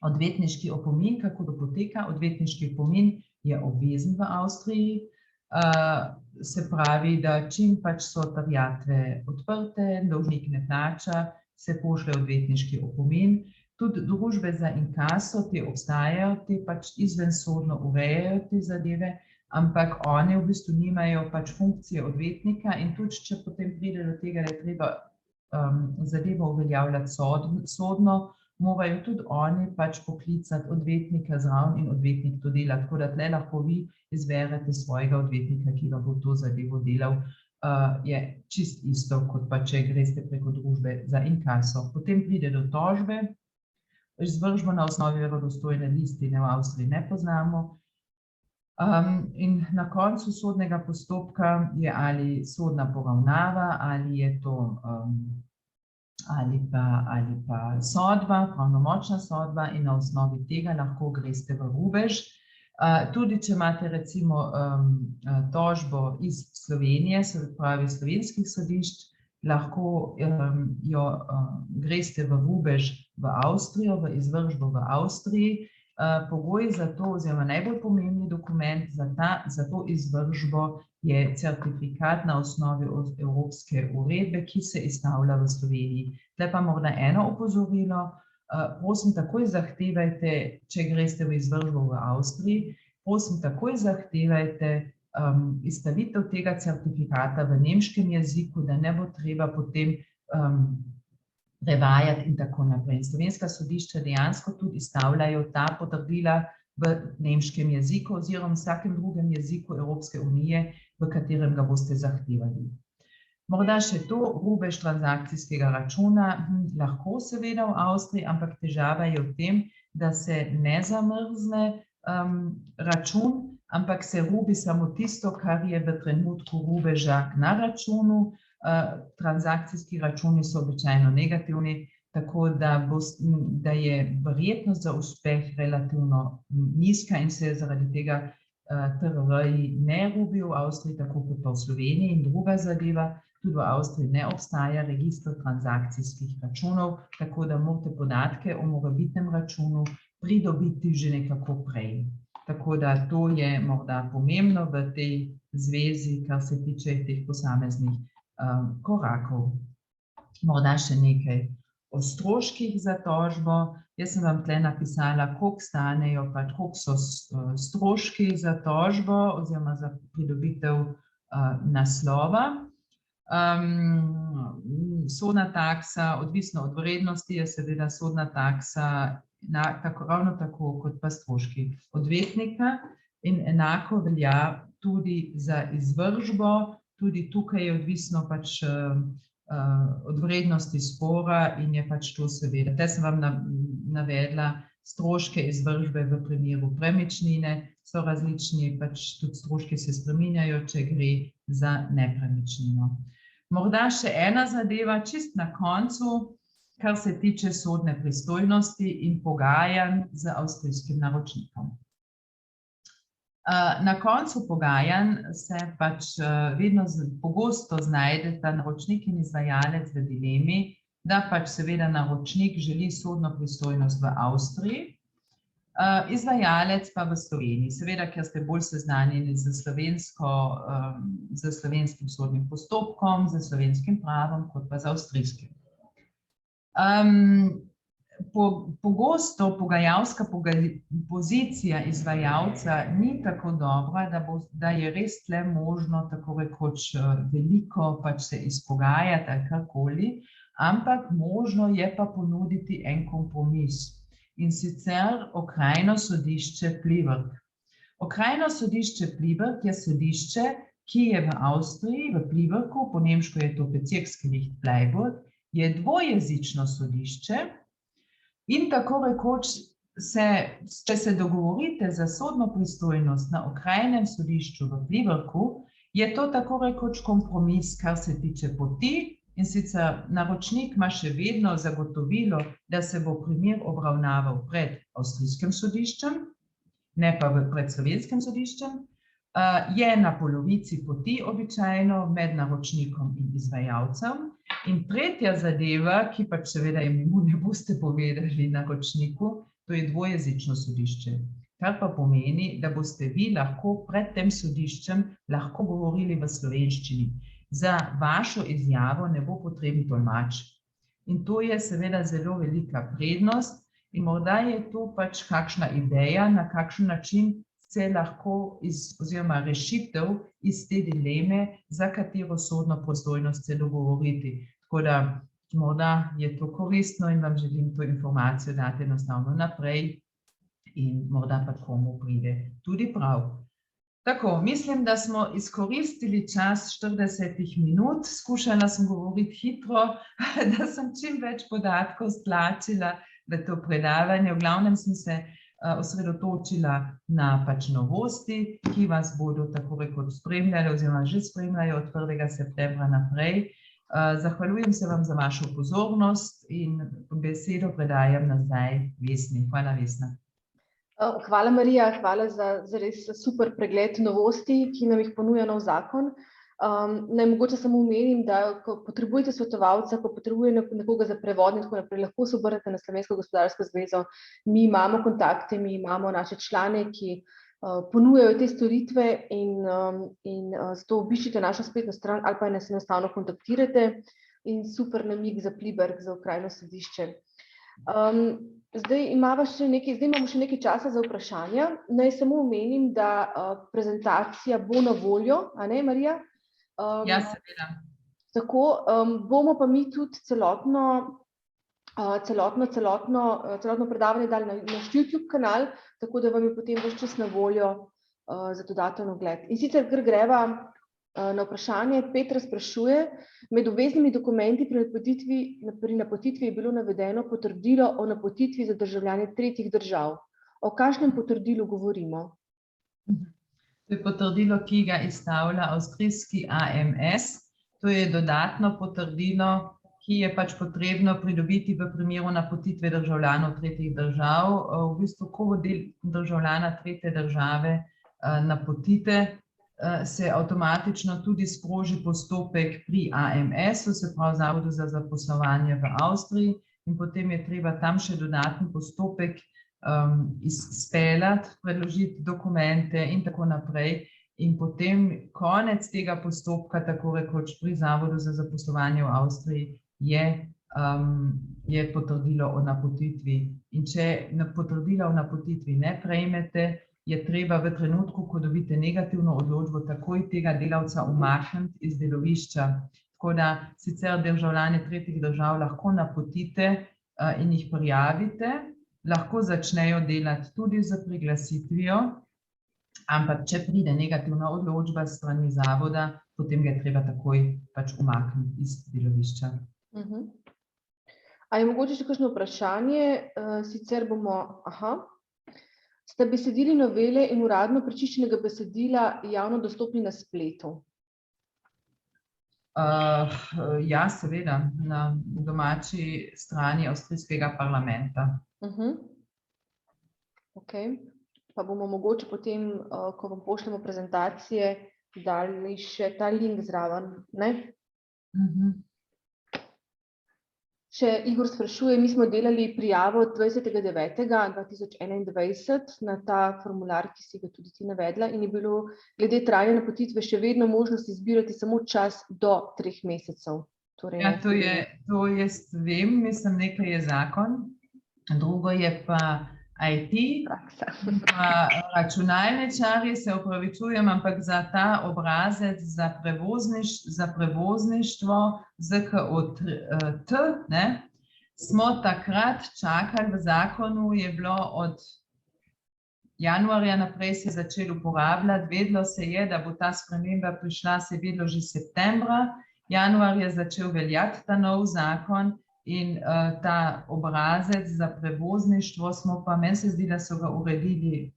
odvetniški opomin, kako to poteka. Odvetniški opomin je obvezen v Avstriji. Se pravi, da čim pač so terjatve odprte, dolžnik ne plača, se pošlje odvetniški opomin. Tudi družbe za inkaso, te obstajajo, te pač izvensodno urejajo te zadeve, ampak one v bistvu nimajo pač funkcije odvetnika in tudi, če potem pride do tega, da je treba zadevo uveljavljati sodno, morajo tudi oni pač poklicati odvetnika zraven in odvetnik to dela. Tako da tle lahko vi izberete svojega odvetnika, ki ga bo to zadevo delal, je čist isto, kot pa če greste preko družbe za inkaso. Potem pride do tožbe. Izvršbo na osnovi verodostojne listine v Avstriji ne poznamo. In na koncu sodnega postopka je ali sodna poravnava, ali je to ali pa sodba, pravnomočna sodba in na osnovi tega lahko greste v rubež. Tudi če imate recimo tožbo iz Slovenije, se pravi slovenskih sodišč, lahko jo greste v rubež v Avstrijo, v izvršbo v Avstriji. Pogoj za to, oziroma najbolj pomembni dokument za to izvršbo je certifikat na osnovi evropske uredbe, ki se izstavlja v Sloveniji. Tle pa morda eno opozorilo, prosim, takoj zahtevajte, če greste v izvršbo v Avstriji, prosim, takoj zahtevajte izstavitev tega certifikata v nemškem jeziku, da ne bo treba potem prevajati in tako naprej. In slovenska sodišča dejansko tudi izstavljajo ta potrdila v nemškem jeziku oziroma vsakem drugem jeziku Evropske unije, v katerem ga boste zahtevali. Morda še to, rubež transakcijskega računa, lahko seveda v Avstriji, ampak težava je v tem, da se ne zamrzne račun, ampak se rubi samo tisto, kar je v trenutku rubeža na računu. Transakcijski računi so običajno negativni, tako da je verjetnost za uspeh relativno nizka in se zaradi tega TRR-ji ne rubijo v Avstriji, tako kot pa v Sloveniji. In druga zadeva, tudi v Avstriji ne obstaja register transakcijskih računov, tako da morate podatke o morebitnem računu pridobiti že nekako prej. Tako da to je morda pomembno v tej zvezi, kar se tiče teh posameznih korakov. Morda še nekaj o stroških za tožbo. Jaz sem vam tle napisala, koliko stanejo, koliko so stroški za tožbo oziroma za pridobitev naslova. Sodna taksa, odvisno od vrednosti, je seveda sodna taksa ravno tako kot pa stroški odvetnika in enako velja tudi za izvršbo. Tudi tukaj je odvisno pač od vrednosti spora in je pač to seveda. Te sem vam navedla stroške izvršbe v primeru premičnine, so različni, pač tudi stroški se spreminjajo, če gre za nepremičnino. Morda še ena zadeva, čist na koncu, kar se tiče sodne pristojnosti in pogajanj z avstrijskim naročnikom. Na koncu pogajanj se pač vedno pogosto znajdeta naročnik in izvajalec v dilemi, da pač seveda naročnik želi sodno pristojnost v Avstriji, izvajalec pa v Sloveniji. Seveda, ker ste bolj seznanjeni z slovenskim sodnim postopkom, z slovenskim pravom, kot pa z avstrijskim. Pogosto pogajalska pozicija izvajalca ni tako dobra, da je res tle možno tako rekoč veliko pač se izpogajati ali karkoli, ampak možno je pa ponuditi en kompromis. In sicer okrajno sodišče Pliberg. Okrajno sodišče Pliberg je sodišče, ki je v Avstriji, v Plibergu, po nemško je to Bezirksgericht Freiburg, je dvojezično sodišče in tako rekoč če se dogovorite za sodno pristojnost na okrajnem sodišču v Pliberku, je to tako rekoč kompromis, kar se tiče poti, in sicer naročnik ima še vedno zagotovilo, da se bo primer obravnaval pred avstrijskim sodiščem, ne pa pred slovenskim sodiščem, je na polovici poti običajno med naročnikom in izvajalcem. In tretja zadeva, ki pač seveda mu ne boste povedali naročniku, to je dvojezično sodišče. Kar pa pomeni, da boste vi lahko pred tem sodiščem lahko govorili v slovenščini. Za vašo izjavo ne bo potreben tolmač. In to je seveda zelo velika prednost in morda je to pač kakšna ideja, na kakšen način se lahko oziroma rešitev iz te dileme, za katero sodno prostojnost se dogovoriti. Tako da morda je to koristno in vam želim to informacijo dati enostavno naprej in morda pa komu pride tudi prav. Tako, mislim, da smo izkoristili čas 40 minut, skušala sem govoriti hitro, da sem čim več podatkov stlačila v to predavanje. V glavnem sem se osredotočila na pač novosti, ki vas bodo tako rekoč spremljali oziroma že spremljajo od 1. septembra naprej. Zahvaljujem se vam za vašo pozornost in besedo predajam nazaj Vesni. Hvala, Vesna. Hvala, Marija, hvala za res super pregled novosti, ki nam jih ponuja nov zakon. Naj mogoče samo omenim, da ko potrebujete svetovalca, ko potrebujete nekoga za prevod in tako naprej, lahko se obrnete na Slovensko gospodarsko zvezo. Mi imamo kontakte, mi imamo naše člane, ki ponujajo te storitve in zato obiščite našo spletno stran ali pa nas enostavno kontaktirate in super namig za Pliberk, za okrajno sodišče. Zdaj imamo še nekaj časa za vprašanja. Naj samo omenim, da prezentacija bo na voljo, a ne, Marija? Ja, seveda. Tako, bomo pa mi tudi celotno predavanje dali na naš YouTube kanal, tako da vam je potem ves čas na voljo za dodaten ogled. In sicer greva na vprašanje. Petra sprašuje, med obveznimi dokumenti pri napotitvi je bilo navedeno potrdilo o napotitvi za državljane tretjih držav. O kakšnem potrdilu govorimo? To je potrdilo, ki ga izstavlja avstrijski AMS. To je dodatno potrdilo, ki je pač potrebno pridobiti v primeru napotitve državljanov tretjih držav. V bistvu, ko državljana tretje države napotite, se avtomatično tudi sproži postopek pri AMS-u, se pravi Zavodu za zaposlovanje v Avstriji, in potem je treba tam še dodatni postopek izpeljati, predložiti dokumente in tako naprej. In potem konec tega postopka, tako rekoč pri Zavodu za zaposlovanje v Avstriji, je potrdilo o napotitvi. In če potrdila o napotitvi ne prejmete, je treba v trenutku, ko dobite negativno odločbo, takoj tega delavca umakniti iz delovišča. Tako da sicer državljane tretjih držav lahko napotite in jih prijavite, lahko začnejo delati tudi z priglasitvijo, ampak če pride negativna odločba s strani zavoda, potem ga je treba takoj pač umakniti iz delovišča. A je mogoče še kakšno vprašanje? Sicer bomo... Sta besedili novele in uradno prečiščenega besedila javno dostopni na spletu? Ja, seveda, na domači strani avstrijskega parlamenta. Ok, pa bomo mogoče potem, ko vam pošljemo prezentacije, dali še ta link zraven, ne? Še Igor sprašuje, mi smo delali prijavo 20.9.2021 na ta formular, ki si ga tudi ti navedla, in je bilo glede trajne napotitve še vedno možnost izbirati samo čas do 3 mesecev. Ja, to jaz vem, mislim, nekaj je zakon, drugo je pa IT, računalničarji, se opravičujem, ampak za ta obrazec za prevozništvo ZKOT, smo takrat čakali, v zakonu je bilo od januarja naprej se začeli uporabljati, vedelo se je, da bo ta sprememba prišla, se je vedelo že septembra januar je začel veljati ta nov zakon in ta obrazec za prevozništvo smo pa, meni se zdi, da so ga uredili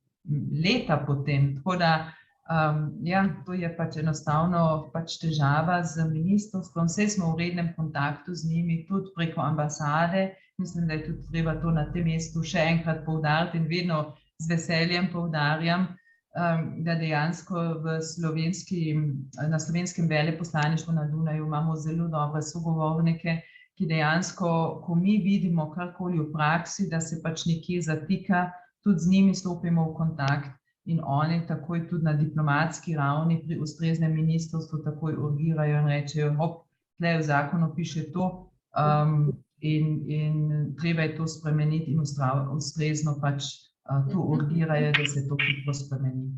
leta potem, tako da ja, to je pač enostavno pač težava z ministrstvom, vse smo v rednem kontaktu z njimi, tudi preko ambasade, mislim, da je tudi treba to na tem mestu še enkrat poudariti in vedno z veseljem poudarjam, da dejansko na slovenskem veleposlaništvu na Dunaju imamo zelo dobre sogovornike, ki dejansko, ko mi vidimo karkoli v praksi, da se pač nekje zatika, tudi z njimi stopimo v kontakt in oni takoj tudi na diplomatski ravni pri ustreznem ministrstvu takoj urgirajo in rečejo, hop, tle v zakonu piše to in treba je to spremeniti in ustrezno pač tu urgirajo, da se to hitro spremeni.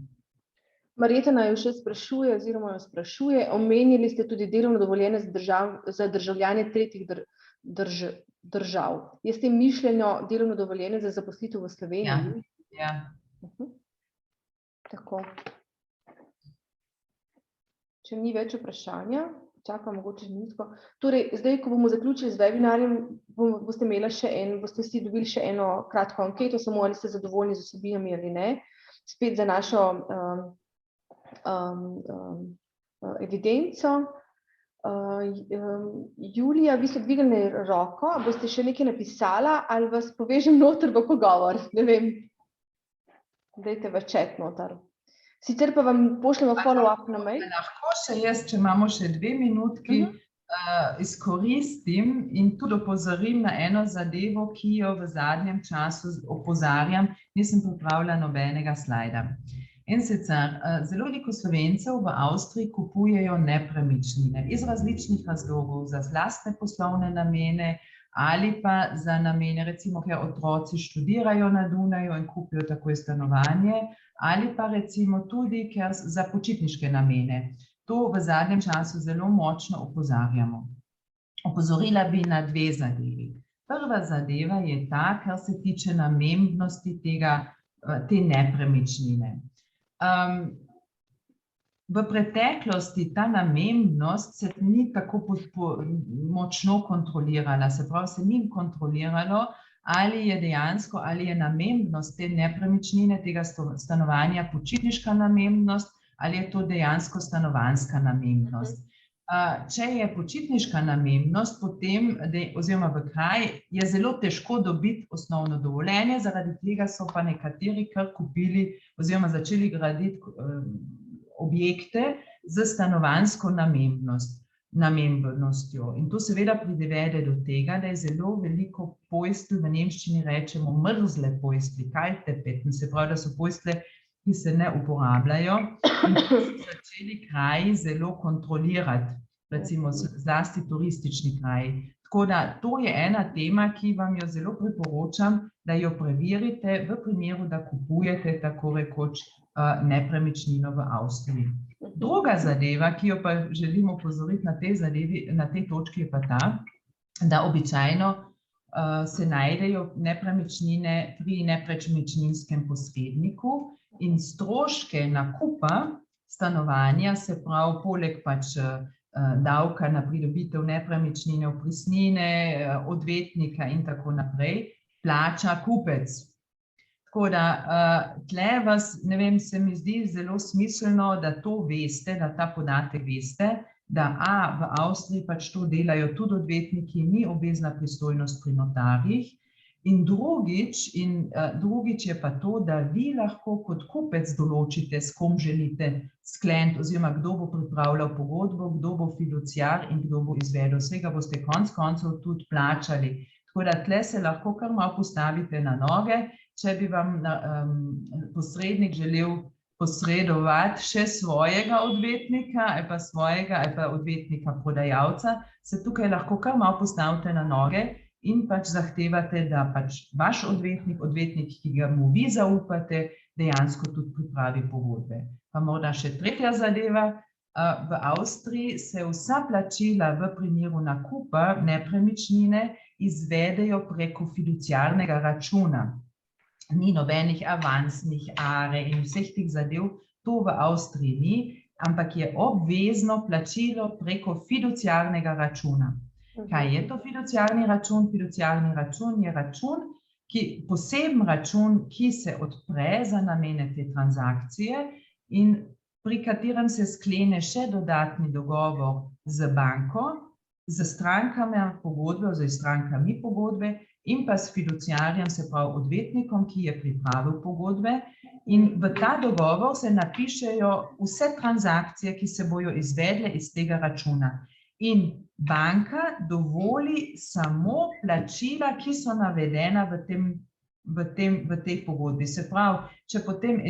Marjeta naju še sprašuje, oziroma jo sprašuje, omenili ste tudi delovno dovoljenje za državljane tretjih držav. Je s tem mišljeno delovno dovoljenje za zaposlitev v Sloveniji? Ja. Tako. Če ni več vprašanja, čakam mogoče minutko. Torej, zdaj, ko bomo zaključili z webinarjem, boste vsi dobili še eno kratko anketo, samo ali ste zadovoljni z vsebinami ali ne. Spet za našo evidenco. Julija, vi ste dvignili roko, boste še nekaj napisala ali vas povežem noter v pogovor? Ne vem. Dajte v chat noter. Sicer pa vam pošljemo follow-up na mail. Lahko še jaz, če imamo še 2 minutki, izkoristim in tudi opozorim na eno zadevo, ki jo v zadnjem času opozarjam, nisem pripravila nobenega slajda. In sicer, zelo veliko Slovencev v Avstriji kupujejo nepremičnine iz različnih razlogov, za lastne poslovne namene ali pa za namene, recimo, ker otroci študirajo na Dunaju in kupijo takoj stanovanje, ali pa recimo tudi ker za počitniške namene. To v zadnjem času zelo močno opozarjamo. Opozorila bi na 2 zadevi. Prva zadeva je ta, kar se tiče namembnosti te nepremičnine. V preteklosti ta namembnost se ni tako močno kontrolirala, se pravi, se ni kontroliralo, ali je dejansko, ali je namembnost te nepremičnine, tega stanovanja počitniška namembnost, ali je to dejansko stanovanjska namembnost. Če je počitniška namembnost, potem, oziroma v kraj, je zelo težko dobiti osnovno dovoljenje, zaradi tega so pa nekateri kar kupili oziroma začeli graditi objekte z stanovanjsko namembnostjo. In to seveda privede do tega, da je zelo veliko postelj, v nemščini rečemo mrzle postelj, kalte petten, se pravi, da so postelje, ki se ne uporabljajo in so začeli kraji zelo kontrolirati, recimo zlasti turistični kraji. Tako da to je ena tema, ki vam jo zelo priporočam, da jo preverite v primeru, da kupujete tako rekoč nepremičnino v Avstriji. Druga zadeva, ki jo pa želim opozoriti na tej točki, je pa ta, da običajno se najdejo nepremičnine pri nepremičninskem posredniku in stroške nakupa stanovanja, se pravi, poleg pač davka na pridobitev nepremičnine, vpisnine, odvetnika in tako naprej, plača kupec. Tako da, tle vas, ne vem, se mi zdi zelo smiselno, da to veste, da ta podatek veste, da v Avstriji pač to delajo tudi odvetniki, ni obvezna pristojnost pri notarjih. In drugič je pa to, da vi lahko kot kupec določite, s kom želite skleniti, oziroma kdo bo pripravljal pogodbo, kdo bo fiduciar in kdo bo izvedel. Vsega boste konec koncev tudi plačali. Tako da tle se lahko kar malo postavite na noge, če bi vam posrednik želel posredovati še svojega odvetnika ali pa odvetnika prodajalca, se tukaj lahko kar malo postavite na noge in pač zahtevate, da pač vaš odvetnik, ki ga mu vi zaupate, dejansko tudi pripravi pogodbe. Pa morda še tretja zadeva, v Avstriji se vsa plačila v primeru nakupa nepremičnine izvedejo preko fiduciarnega računa. Ni nobenih avansnih are in vseh teh zadev, to v Avstriji ni. ampak je obvezno plačilo preko fiduciarnega računa. Kaj je to fiduciarni račun? Fiduciarni račun je račun, poseben račun, ki se odpre za namene te transakcije in pri katerem se sklene še dodatni dogovor z banko, z strankami pogodbe oziroma z strankami pogodbe in pa s fiduciarjem, se pravi odvetnikom, ki je pripravil pogodbe. In v ta dogovor se napišejo vse transakcije, ki se bojo izvedle iz tega računa. In banka dovoli samo plačila, ki so navedena v tej pogodbi. Se pravi, če potem,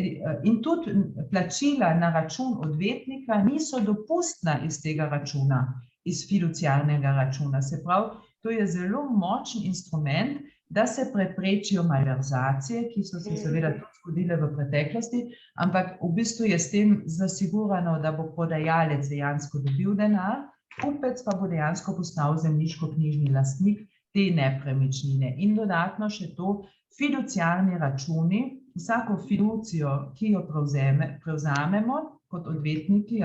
in tudi plačila na račun odvetnika niso dopustna iz tega računa, iz fiduciarnega računa. Se pravi, to je zelo močen instrument, da se preprečijo malverzacije, ki so se seveda tudi zgodile v preteklosti, ampak v bistvu je s tem zasigurano, da bo podajalec dejansko dobil denar, kupec pa bo dejansko postal zemljiškoknjižni lastnik te nepremičnine. In dodatno še to, fiduciarni računi, vsako fiducijo, ki jo prevzamemo kot odvetniki,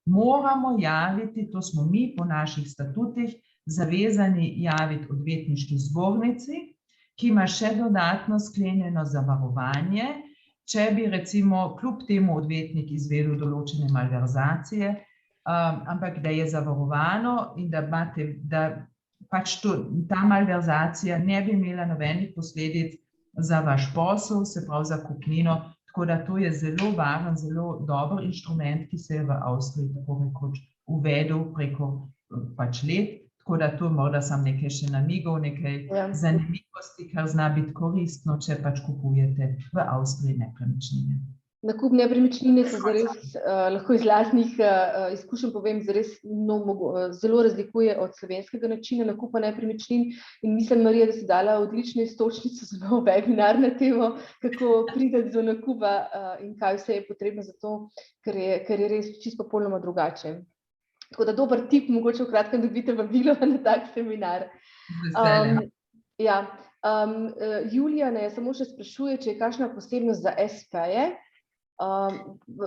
moramo javiti, to smo mi po naših statutih, zavezani javiti odvetniški zbornici, ki ima še dodatno sklenjeno zavarovanje, če bi recimo kljub temu odvetnik izvedel določene malverzacije, ampak da je zavarovano in da pač ta malverzacija ne bi imela nobenih posledic za vaš posel, se pravi za kupnino, tako da to je zelo varen, zelo dober inštrument, ki se je v Avstriji tako rekoč uvedel preko pač let. Tako da to morda sam nekaj še namigov, nekaj zanimivosti, kar zna biti koristno, če pač kupujete v Avstriji nepremičnine. Nakup nepremičnine se zares, lahko iz lastnih izkušenj povem, zares zelo razlikuje od slovenskega načina nakupa nepremičnin in mislim, Marija, da si dala odlično iztočnico za nov webinar na temo, kako priti do nakupa in kaj vse je potrebno za to, ker je res čisto popolnoma drugače. Tako da dober tip, mogoče v kratkem dobite vabilo na tak seminar. Julija ne samo še sprašuje, če je kakšna posebnost za SP-je,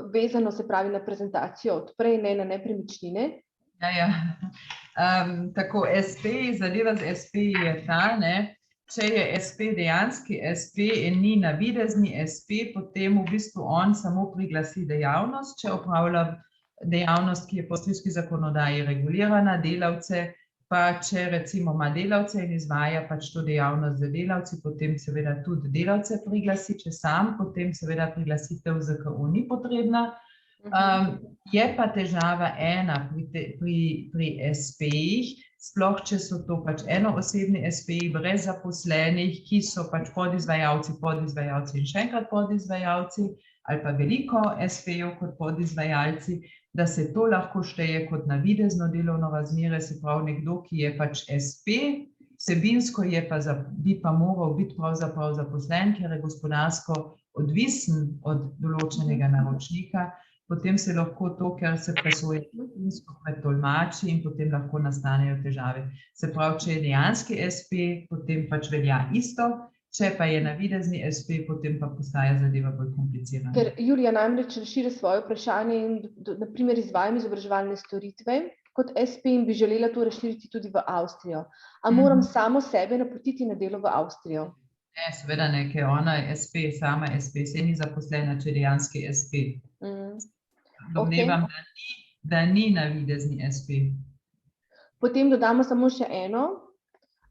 vezano se pravi na prezentacijo odprej, ne na nepremičnine. Tako SP, zadeva z SP je ta, če je SP dejanski SP in ni navidezni SP, potem v bistvu on samo priglasi dejavnost, če opravlja dejavnost, ki je po avstrijski zakonodaji regulirana, delavce, pa če recimo ima delavce in izvaja pač to dejavnost za delavci, potem seveda tudi delavce priglasi, če sam, potem seveda priglasitev ZKU ni potrebna. Je pa težava ena pri SP-jih, sploh če so to pač enoosebni SP-ji brez zaposlenih, ki so pač podizvajalci in še enkrat podizvajalci, ali pa veliko SP-jev kot podizvajalci, da se to lahko šteje kot navidezno delovno razmerje, se pravi nekdo, ki je pač SP, vsebinsko bi pa moral biti pravzaprav zaposlen, ker je gospodarsko odvisen od določenega naročnika, potem se lahko to, ker se presoje vsebinsko pred tolmači in potem lahko nastanejo težave. Se pravi, če je dejanski SP, potem pač velja isto, če pa je navidezni SP, potem pa postaja zadeva bolj komplicirana. Ker Julija namreč razširi svoje vprašanje in na primer izvajam izobraževalne storitve kot SP in bi želela to razširiti tudi v Avstrijo. A moram samo sebe napotiti na delo v Avstrijo? Ne, seveda ne, ker ona je SP, sama SP, se ni zaposlena, če dejanski SP. Domnevam, da ni navidezni SP. Potem dodamo samo še eno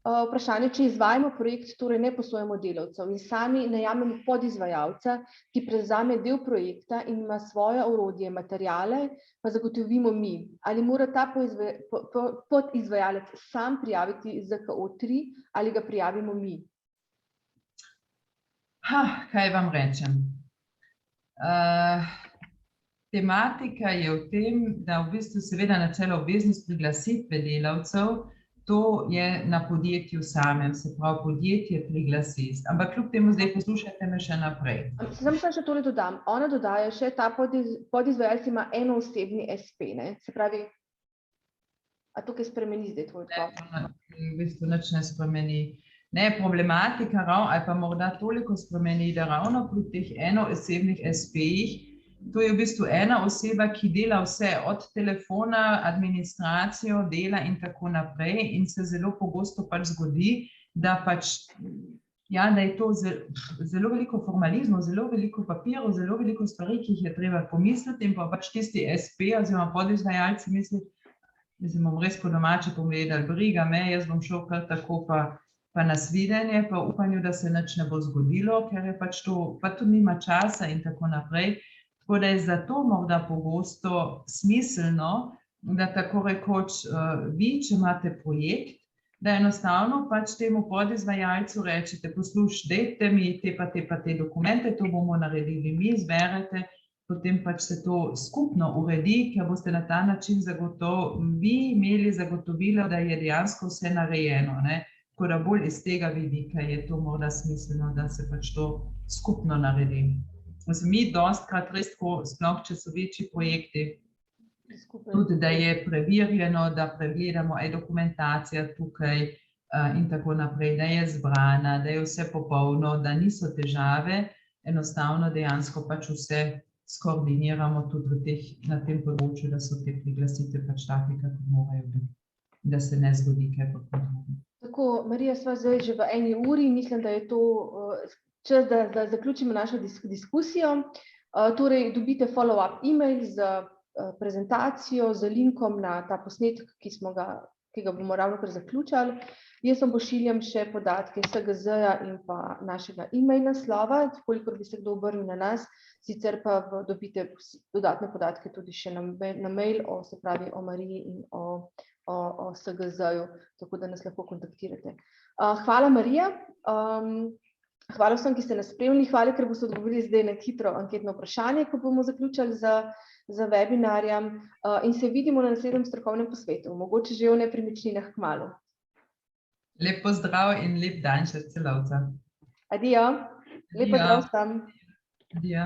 vprašanje, če izvajamo projekt, torej ne poslujemo delavcev in sami najamemo podizvajalca, ki prevzame del projekta in ima svoje orodje, materijale, pa zagotovimo mi. Ali mora ta podizvajalec sam prijaviti ZKO3 ali ga prijavimo mi? Kaj vam rečem? Tematika je v tem, da v bistvu seveda načelo obveznost priglasitve delavcev, to je na podjetju samem, se pravi podjetje priglasi. Ampak kljub temu zdaj poslušajte me še naprej. Samo še tole dodam. Ona dodaja še, ta podizvajalec ima enoosebni SP, ne? Se pravi, a tukaj spremeni zdaj tvoj odgovor? V bistvu nič ne spremeni. Ne, problematika ali pa morda toliko spremeni, da ravno pri teh enoosebnih SP-jih To je v bistvu ena oseba, ki dela vse od telefona, administracijo, dela in tako naprej in se zelo pogosto pač zgodi, da pač ja, da je to zelo veliko formalizmov, zelo veliko papirov, zelo veliko stvari, ki jih je treba pomisliti in pa pač tisti SP oziroma podizvajalci misli, mislim, bom res po domače povedal, briga me, jaz bom šel kar tako pa na svidenje, pa upanju, da se nič ne bo zgodilo, ker je pač to, pa tudi nima časa in tako naprej. Tako da je zato morda pogosto smiselno, da tako rekoč vi, če imate projekt, da enostavno pač temu podizvajalcu rečete, poslušaj, dajte mi te dokumente, to bomo naredili mi, zberete, potem pač se to skupno uredi, ker boste na ta način vi imeli zagotovilo, da je dejansko vse narejeno, ne? Tako da bolj iz tega vidika je to morda smiselno, da se pač to skupno naredi. Mi dostikrat res tako, sploh če so večji projekti, tudi da je preverjeno, da pregledamo, dokumentacija tukaj in tako naprej, da je zbrana, da je vse popolno, da niso težave, enostavno dejansko pač vse skoordiniramo tudi na tem področju, da so te priglasitve pač take, kako morajo biti, da se ne zgodi kaj podobnega. Tako, Marija, sva zdaj že v 1 uri, mislim, da je to čas, da zaključimo našo diskusijo. Torej, dobite follow-up e-mail z prezentacijo, z linkom na ta posnetek, ki ga bomo ravnokar zaključali. Jaz vam pošiljam še podatke SGZ-ja in pa našega e-mail naslova, kolikor bi se kdo obrnil na nas, sicer pa dobite dodatne podatke tudi še na mail, se pravi o Mariji in o SGZ-ju, tako da nas lahko kontaktirate. Hvala, Marija. Hvala vsem, ki ste nas spremljali. Hvala, ker boste odgovorili zdaj na hitro anketno vprašanje, ko bomo zaključili za webinarja. In se vidimo na naslednjem strokovnem posvetu, mogoče že o nepremičninah kmalu. Lep pozdrav in lep dan še celovca. Adijo. Lep pozdrav vsem. Adijo.